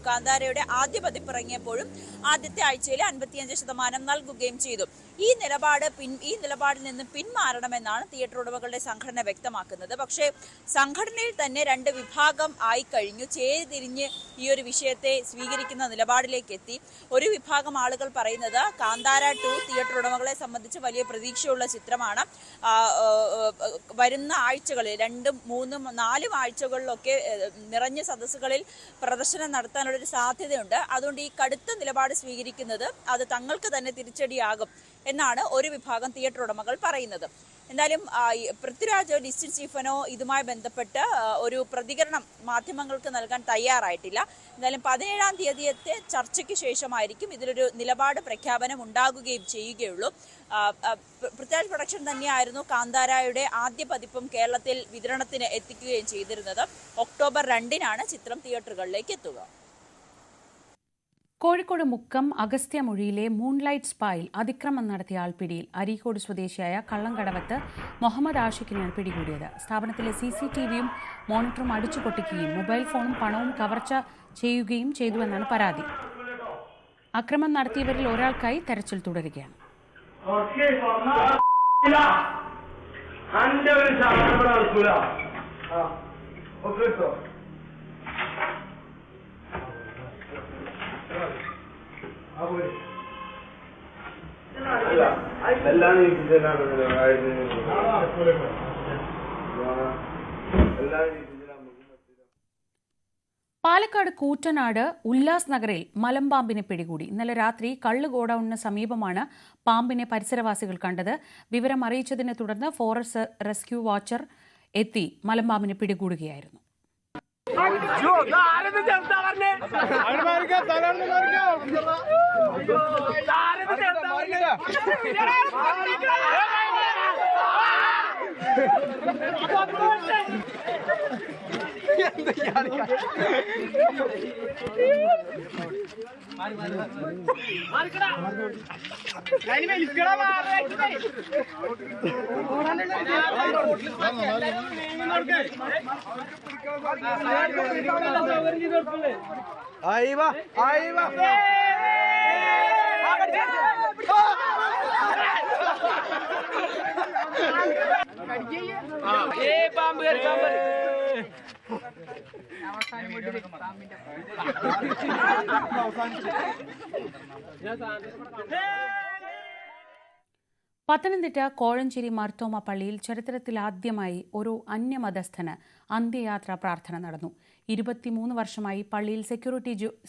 കാന്താരയുടെ ആദ്യ പതിപ്പ് ഇറങ്ങിയപ്പോഴും ആദ്യത്തെ ആഴ്ചയിൽ 55% നൽകുകയും ചെയ്തു. ഈ നിലപാടിൽ നിന്ന് പിന്മാറണമെന്നാണ് തിയേറ്റർ ഉടമകളുടെ സംഘടന വ്യക്തമാക്കുന്നത്. പക്ഷേ സംഘടനയിൽ തന്നെ 2 വിഭാഗം ആയി കഴിഞ്ഞു. ചേരിതിരിഞ്ഞ് ഈ ഒരു വിഷയത്തെ സ്വീകരിക്കുന്ന നിലപാടിലേക്ക് എത്തി. ഒരു വിഭാഗം ആളുകൾ പറയുന്നത് കാന്താര 2 തിയേറ്റർ ഉടമകളെ സംബന്ധിച്ച് വലിയ പ്രതീക്ഷയുള്ള ചിത്രമാണ്. വരുന്ന ആഴ്ചകളിൽ 2, 3, 4 ആഴ്ചകളിലൊക്കെ നിറഞ്ഞ സദസ്സുകളിൽ പ്രദർശനം നടത്താനുള്ളൊരു സാധ്യതയുണ്ട്. അതുകൊണ്ട് ഈ കടുത്ത നിലപാട് സ്വീകരിക്കുന്നത് അത് തങ്ങൾക്ക് തന്നെ തിരിച്ചടിയാകും എന്നാണ് ഒരു വിഭാഗം തിയേറ്റർ ഉടമകൾ പറയുന്നത്. എന്തായാലും പൃഥ്വിരാജോ ഡിസ്ട്രിക്ട് ചീഫനോ ഇതുമായി ബന്ധപ്പെട്ട് ഒരു പ്രതികരണം മാധ്യമങ്ങൾക്ക് നൽകാൻ തയ്യാറായിട്ടില്ല. എന്തായാലും 17-ാം തീയതിയത്തെ ചർച്ചയ്ക്ക് ശേഷമായിരിക്കും ഇതിലൊരു നിലപാട് പ്രഖ്യാപനം ഉണ്ടാകുകയും ചെയ്യുകയുള്ളൂ. പൃഥ്വിരാജ് പ്രൊഡക്ഷൻ തന്നെയായിരുന്നു കാന്താരയുടെ ആദ്യ പതിപ്പും കേരളത്തിൽ വിതരണത്തിന് എത്തിക്കുകയും ചെയ്തിരുന്നത്. ഒക്ടോബർ 2-നാണ് ചിത്രം തിയേറ്ററുകളിലേക്ക് എത്തുക. കോഴിക്കോട് മുക്കം അഗസ്ത്യമൊഴിയിലെ മൂൺലൈറ്റ് സ്പായിൽ അതിക്രമം നടത്തിയ ആൾ പിടിയിൽ. അരീക്കോട് സ്വദേശിയായ കള്ളംകടവത്ത് മുഹമ്മദ് ആഷിഖിനെയാണ് പിടികൂടിയത്. സ്ഥാപനത്തിലെ CCTVയും മോണിറ്ററും അടിച്ചു പൊട്ടിക്കുകയും മൊബൈൽ ഫോണും പണവും കവർച്ച ചെയ്യുകയും ചെയ്തുവെന്നാണ് പരാതി. അക്രമം നടത്തിയവരിൽ ഒരാൾക്കായി തെരച്ചിൽ തുടരുകയാണ്. പാലക്കാട് കൂറ്റനാട് ഉല്ലാസ് നഗറിൽ മലമ്പാമ്പിനെ പിടികൂടി. ഇന്നലെ രാത്രി കള്ള് ഗോഡൌണിന് സമീപമാണ് പാമ്പിനെ പരിസരവാസികൾ കണ്ടത്. വിവരം അറിയിച്ചതിനെ തുടർന്ന് ഫോറസ്റ്റ് റെസ്ക്യൂ വാച്ചർ എത്തി മലമ്പാമ്പിനെ പിടികൂടുകയായിരുന്നു. പത്തനംതിട്ട കോഴഞ്ചേരി മാർത്തോമ പള്ളിയിൽ ചരിത്രത്തിലാദ്യമായി ഒരു അന്യമതസ്ഥന് അന്ത്യയാത്രാ പ്രാർത്ഥന നടന്നു. 23 വർഷമായി പള്ളിയിൽ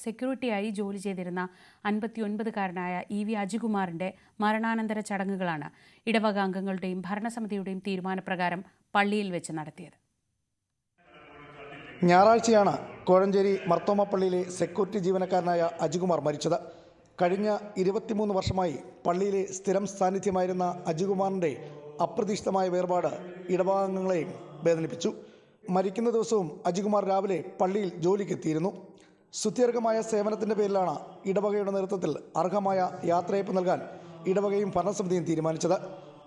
സെക്യൂരിറ്റിയായി ജോലി ചെയ്തിരുന്ന 59-കാരനായ EV അജികുമാറിന്റെ മരണാനന്തര ചടങ്ങുകളാണ് ഇടവക അംഗങ്ങളുടെയും ഭരണസമിതിയുടെയും തീരുമാനപ്രകാരം പള്ളിയിൽ വെച്ച് നടത്തിയത്. ഞായറാഴ്ചയാണ് കോഴഞ്ചേരി മർത്തോമ പള്ളിയിലെ സെക്യൂരിറ്റി ജീവനക്കാരനായ അജികുമാർ മരിച്ചത്. കഴിഞ്ഞ 23 വർഷമായി പള്ളിയിലെ സ്ഥിരം സാന്നിധ്യമായിരുന്ന അജികുമാറിൻ്റെ അപ്രതീക്ഷിതമായ വേർപാട് ഇടവകാംഗങ്ങളെയും വേദനിപ്പിച്ചു. മരിക്കുന്ന ദിവസവും അജികുമാർ രാവിലെ പള്ളിയിൽ ജോലിക്കെത്തിയിരുന്നു. സുദീർഘമായ സേവനത്തിൻ്റെ പേരിലാണ് ഇടവകയുടെ നേതൃത്വത്തിൽ അർഹമായ യാത്രയയപ്പ് നൽകാൻ ഇടവകയും ഭരണസമിതിയും തീരുമാനിച്ചത്.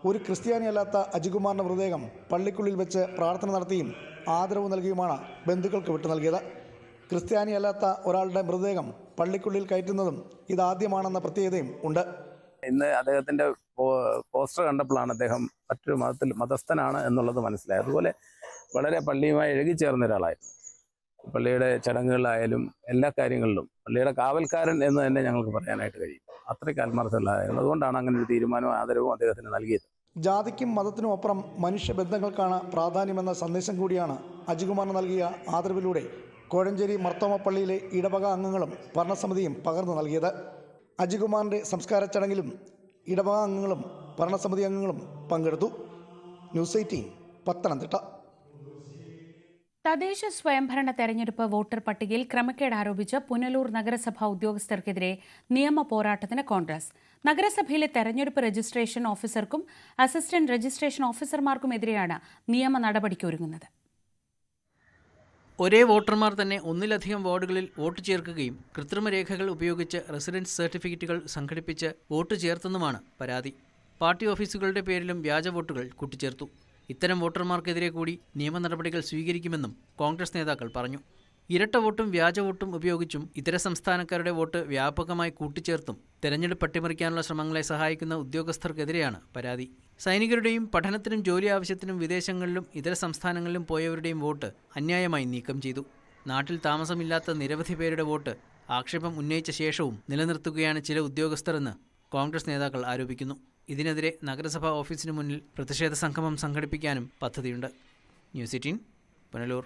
ഒരു ക്രിസ്ത്യാനിയല്ലാത്ത അജികുമാറിൻ്റെ മൃതദേഹം പള്ളിക്കുള്ളിൽ വെച്ച് പ്രാർത്ഥന നടത്തിയും ആദരവ് നൽകിയുമാണ് ബന്ധുക്കൾക്ക് വിട്ടു നൽകിയത്. ക്രിസ്ത്യാനിയല്ലാത്ത ഒരാളുടെ മൃതദേഹം പള്ളിക്കുള്ളിൽ കയറ്റുന്നതും ഇതാദ്യമാണെന്ന പ്രത്യേകതയും ഉണ്ട്. ഇന്ന് അദ്ദേഹത്തിൻ്റെ പോസ്റ്റർ കണ്ടപ്പോഴാണ് അദ്ദേഹം മറ്റൊരു മതസ്ഥനാണ് എന്നുള്ളത് മനസ്സിലായത്. അതുപോലെ വളരെ പള്ളിയുമായി ഇഴകിച്ചേർന്ന ഒരാളായിരുന്നു. പള്ളിയുടെ ചടങ്ങുകളിലായാലും എല്ലാ കാര്യങ്ങളിലും പള്ളിയുടെ കാവൽക്കാരൻ എന്ന് തന്നെ ഞങ്ങൾക്ക് പറയാനായിട്ട് കഴിയും. അത്രയ്ക്ക് ആത്മാർത്ഥമുള്ള ആളുകൾ. അതുകൊണ്ടാണ് അങ്ങനെ ഒരു തീരുമാനവും ആദരവും അദ്ദേഹത്തിന് നൽകിയത്. ജാതിക്കും മതത്തിനും അപ്പുറം മനുഷ്യബന്ധങ്ങൾക്കാണ് പ്രാധാന്യമെന്ന സന്ദേശം കൂടിയാണ് അജികുമാറിന് നൽകിയ ആദരവിലൂടെ കോഴഞ്ചേരി മർത്തോമ പള്ളിയിലെ ഇടവക അംഗങ്ങളും ഭരണസമിതിയും പകർന്നു നൽകിയത്. അജികുമാറിൻ്റെ സംസ്കാര ചടങ്ങിലും ഇടവക അംഗങ്ങളും ഭരണസമിതി അംഗങ്ങളും പങ്കെടുത്തു. ന്യൂസ് 18 പത്തനംതിട്ട. തദ്ദേശ സ്വയംഭരണ തെരഞ്ഞെടുപ്പ് വോട്ടർ പട്ടികയിൽ ക്രമക്കേട് ആരോപിച്ച് പുനലൂർ നഗരസഭാ ഉദ്യോഗസ്ഥർക്കെതിരെ നിയമ പോരാട്ടത്തിന് കോൺഗ്രസ്. നഗരസഭയിലെ തെരഞ്ഞെടുപ്പ് രജിസ്ട്രേഷൻ ഓഫീസർക്കും അസിസ്റ്റന്റ് രജിസ്ട്രേഷൻ ഓഫീസർമാർക്കുമെതിരെയാണ് നിയമ നടപടിക്കൊരുങ്ങുന്നത്. ഒരേ വോട്ടർമാർ തന്നെ ഒന്നിലധികം വാർഡുകളിൽ വോട്ട് ചേർക്കുകയും കൃത്രിമ രേഖകൾ ഉപയോഗിച്ച് റെസിഡൻസ് സർട്ടിഫിക്കറ്റുകൾ സംഘടിപ്പിച്ച് വോട്ട് ചേർത്തെന്നുമാണ് പരാതി. പാർട്ടി ഓഫീസുകളുടെ പേരിലും വ്യാജ വോട്ടുകൾ കൂട്ടിച്ചേർത്തു. ഇത്തരം വോട്ടർമാർക്കെതിരെ കൂടി നിയമ നടപടികൾ സ്വീകരിക്കുമെന്നും കോൺഗ്രസ് നേതാക്കൾ പറഞ്ഞു. ഇരട്ട വോട്ടും വ്യാജ വോട്ടും ഉപയോഗിച്ചും ഇതര സംസ്ഥാനക്കാരുടെ വോട്ട് വ്യാപകമായി കൂട്ടിച്ചേർത്തും തെരഞ്ഞെടുപ്പ് അട്ടിമറിക്കാനുള്ള ശ്രമങ്ങളെ സഹായിക്കുന്ന ഉദ്യോഗസ്ഥർക്കെതിരെയാണ് പരാതി. സൈനികരുടെയും പഠനത്തിനും ജോലി ആവശ്യത്തിനും വിദേശങ്ങളിലും ഇതര സംസ്ഥാനങ്ങളിലും പോയവരുടെയും വോട്ട് അന്യായമായി നീക്കം ചെയ്തു. നാട്ടിൽ താമസമില്ലാത്ത നിരവധി പേരുടെ വോട്ട് ആക്ഷേപം ഉന്നയിച്ച ശേഷവും നിലനിർത്തുകയാണ് ചില ഉദ്യോഗസ്ഥരെന്ന് കോൺഗ്രസ് നേതാക്കൾ ആരോപിക്കുന്നു. ഇതിനെതിരെ നഗരസഭാ ഓഫീസിന് മുന്നിൽ പ്രതിഷേധ സംഗമം സംഘടിപ്പിക്കാനും പദ്ധതിയുണ്ട്. ന്യൂസ് 18 പുനലൂർ.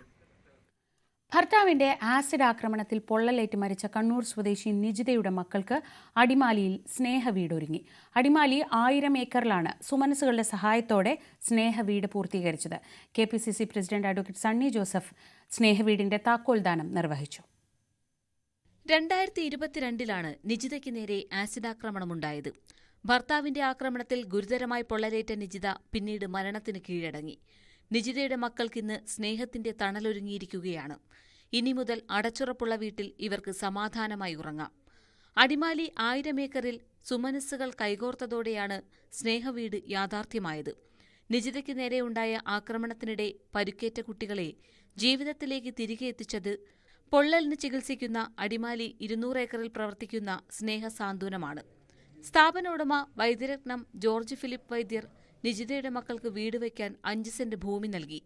ഭർത്താവിന്റെ ആസിഡ് ആക്രമണത്തിൽ പൊള്ളലേറ്റ് മരിച്ച കണ്ണൂർ സ്വദേശി നിജിതയുടെ മക്കൾക്ക് അടിമാലിയിൽ സ്നേഹവീടൊരുങ്ങി. അടിമാലി 1000 ഏക്കറിലാണ് സുമനസുകളുടെ സഹായത്തോടെ സ്നേഹവീട് പൂർത്തീകരിച്ചത്. KPCC president advocate Sunny Joseph സ്നേഹവീടിന്റെ താക്കോൽദാനം നിർവഹിച്ചു. 2022 നിജിതയ്ക്ക് നേരെ ആസിഡാക്രമണമുണ്ടായത്. ഭർത്താവിന്റെ ആക്രമണത്തിൽ ഗുരുതരമായി പൊള്ളലേറ്റ നിജിത പിന്നീട് മരണത്തിന് കീഴടങ്ങി. നിജിതയുടെ മക്കൾക്കിന്ന് സ്നേഹത്തിന്റെ തണലൊരുങ്ങിയിരിക്കുകയാണ്. ഇനി മുതൽ അടച്ചുറപ്പുള്ള വീട്ടിൽ ഇവർക്ക് സമാധാനമായി ഉറങ്ങാം. അടിമാലി 1000 ഏക്കറിൽ സുമനസ്സുകൾ കൈകോർത്തതോടെയാണ് സ്നേഹവീട് യാഥാർത്ഥ്യമായത്. നിജിതയ്ക്ക് നേരെയുണ്ടായ ആക്രമണത്തിനിടെ പരുക്കേറ്റ കുട്ടികളെ ജീവിതത്തിലേക്ക് തിരികെ എത്തിച്ചത് പൊള്ളലിന് ചികിത്സിക്കുന്ന അടിമാലി 200 ഏക്കറിൽ പ്രവർത്തിക്കുന്ന സ്നേഹസാന്ത്വനമാണ്. സ്ഥാപന ഉടമ വൈദ്യരത്നം ജോർജ് ഫിലിപ്പ് വൈദ്യർ നിജിതയുടെ മക്കൾക്ക് വീട് വയ്ക്കാൻ 5 സെന്റ് ഭൂമി നൽകി.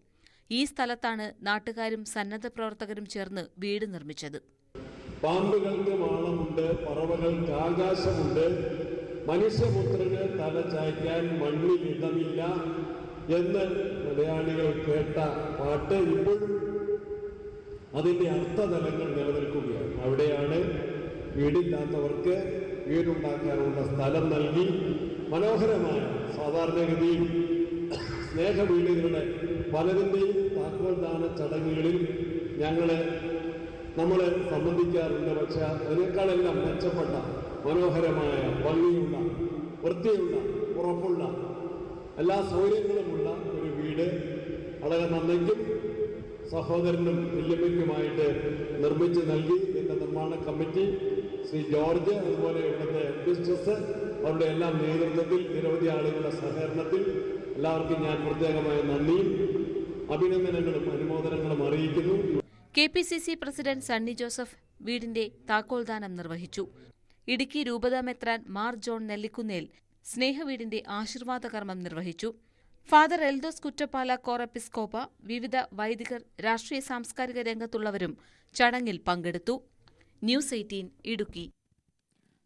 ഈ സ്ഥലത്താണ് നാട്ടുകാരും സന്നദ്ധ പ്രവർത്തകരും ചേർന്ന് വീട് നിർമ്മിച്ചത്. പാമ്പുകൾക്ക് മാളമുണ്ട്, പറവകൾക്ക് ആകാശമുണ്ട്, മനുഷ്യപുത്രന് തല ചായ്ക്കാൻ മണ്ണിൽ ഇടമില്ല എന്ന് മലയാളികൾ കേട്ട പാട്ട് ഇപ്പോഴും അതിന്റെ അർത്ഥതലങ്ങൾ നിലനിൽക്കുകയാണ്. അവിടെയാണ് വീടില്ലാത്തവർക്ക് വീടുണ്ടാക്കാനുള്ള സ്ഥലം നൽകി മനോഹരമായ സാധാരണഗതിയിൽ സ്നേഹവീടുകളുടെ പലതിൻ്റെയും താക്കോൽദാന ചടങ്ങുകളിൽ നമ്മൾ സംബന്ധിക്കാറുണ്ട്. പക്ഷെ അതിനേക്കാളെല്ലാം മെച്ചപ്പെട്ട മനോഹരമായ ഭംഗിയുള്ള വൃത്തിയുള്ള ഉറപ്പുള്ള എല്ലാ സൗകര്യങ്ങളുമുള്ള ഒരു വീട് വളരെ നന്നയ്ക്കും സഹോദരനും വല്യമ്മയ്ക്കുമായിട്ട് നിർമ്മിച്ച് നൽകി. ഇതിൻ്റെ നിർമ്മാണ കമ്മിറ്റി ശ്രീ ജോർജ്, അതുപോലെ ഇവിടുത്തെ മിനിസ്റ്റേഴ്സ്, അവരുടെ എല്ലാം നേതൃത്വത്തിൽ നിരവധി ആളുകളുടെ സഹകരണത്തിൽ എല്ലാവർക്കും ഞാൻ പ്രത്യേകമായ നന്ദിയും അഭിനന്ദനങ്ങളും അനുമോദനങ്ങളും അറിയിക്കുന്നു. KPCC പ്രസിഡന്റ് സണ്ണി ജോസഫ് വീടിന്റെ താക്കോൽദാനം നിർവഹിച്ചു. ഇടുക്കി രൂപതാ മെത്രാൻ മാർ ജോൺ നെല്ലിക്കുന്നേൽ സ്നേഹവീടിന്റെ ആശീർവാദ കർമ്മം നിർവഹിച്ചു. ഫാദർ എൽദോസ് കുറ്റപ്പാല കോർ എപ്പിസ്കോപ്പ, വിവിധ വൈദികർ, രാഷ്ട്രീയ സാംസ്കാരിക രംഗത്തുള്ളവരും ചടങ്ങിൽ പങ്കെടുത്തു. News 18 Idukki.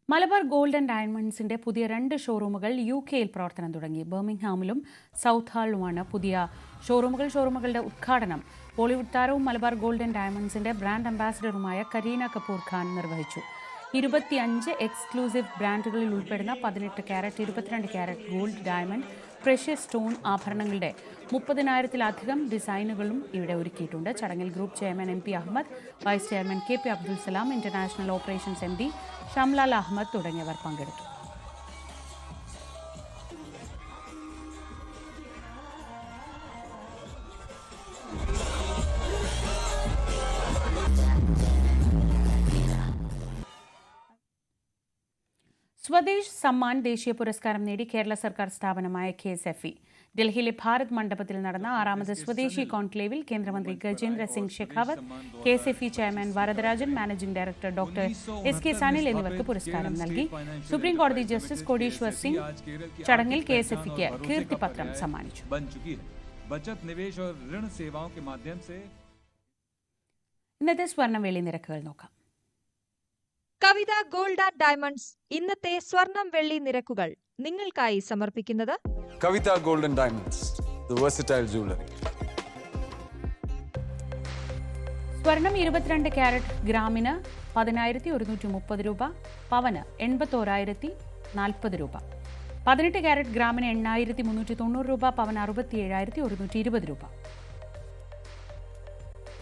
Malabar gold and ഡയമണ്ട്സിന്റെ പുതിയ 2 ഷോറൂമുകൾ UK-യിൽ പ്രവർത്തനം തുടങ്ങി. ബർമിംഗ്ഹാമിലും സൗത്ത് ഹാളിലുമാണ് പുതിയ ഷോറൂമുകളുടെ ഉദ്ഘാടനം ബോളിവുഡ് താരവും മലബാർ ഗോൾഡ് ആൻഡ് ഡയമണ്ട്സിന്റെ ബ്രാൻഡ് അംബാസിഡറുമായ കരീന കപൂർ ഖാൻ നിർവഹിച്ചു. 25 എക്സ്ക്ലൂസീവ് ബ്രാൻഡുകളിൽ ഉൾപ്പെടുന്ന 18 carat, 22 carat gold, diamond, precious stone ആഭരണങ്ങളുടെ 30,000-ത്തിലധികം ഡിസൈനുകളും ഇവിടെ ഒരുക്കിയിട്ടുണ്ട്. ചടങ്ങിൽ group chairman MP Ahmed, vice chairman KP Abdul Salam, international operations MD Shamlal Ahmed തുടങ്ങിയവർ പങ്കെടുത്തു. സ്വദേശ് സമ്മാൻ ദേശീയ പുരസ്കാരം നേടി കേരള സർക്കാർ സ്ഥാപനമായ KSFE. ഡൽഹിയിലെ ഭാരത് മണ്ഡപത്തിൽ നടന്ന 6ാമത് സ്വദേശി കോൺക്ലേവിൽ കേന്ദ്രമന്ത്രി Gajendra Singh Shekhawat, KSFE chairman Varadarajan, managing director doctor SK Sanil എന്നിവർക്ക് പുരസ്കാരം നൽകി. സുപ്രീം കോടതി ജസ്റ്റിസ് കോടീശ്വർ സിംഗ് ചടങ്ങിൽ KSFEക്ക് കീർത്തിപത്രം സമ്മാനിച്ചു. ഇന്നത്തെ സ്വർണം വെള്ളി നിരക്കുകൾ നോക്കാം. കവിത ഗോൾഡ് ആൻഡ് ഡയമണ്ട്സ് ഇന്നത്തെ സ്വർണം വെള്ളി നിരക്കുകൾ നിങ്ങൾക്കായി സമർപ്പിക്കുന്നത് Kavitha gold and diamonds, the versatile jewellery. സ്വർണം 22 ക്യാരറ്റ് ഗ്രാമിന് 10,130 രൂപ, പവന് 81,040 രൂപ. 18 ക്യാരറ്റ് ഗ്രാമിന് 8,390 രൂപ, പവന് 67,120 രൂപ.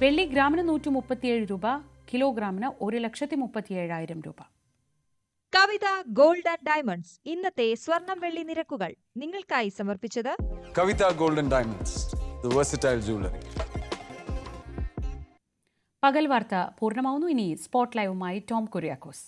വെള്ളി ഗ്രാമിന് 137 രൂപ, കിലോഗ്രാമിന് 1,37,000 രൂപ. കവിത ഗോൾഡ് ആൻഡ് ഡയമണ്ട്സ് ഇന്നത്തെ സ്വർണം വെള്ളി നിരക്കുകൾ നിങ്ങൾക്കായി സമർപ്പിച്ചത് Kavitha gold and diamonds, the versatile jewellery. പകൽ വാർത്ത പൂർണ്ണമാവുന്നു. ഇനി സ്പോട്ട് ലൈവുമായി ടോം കുര്യാക്കോസ്.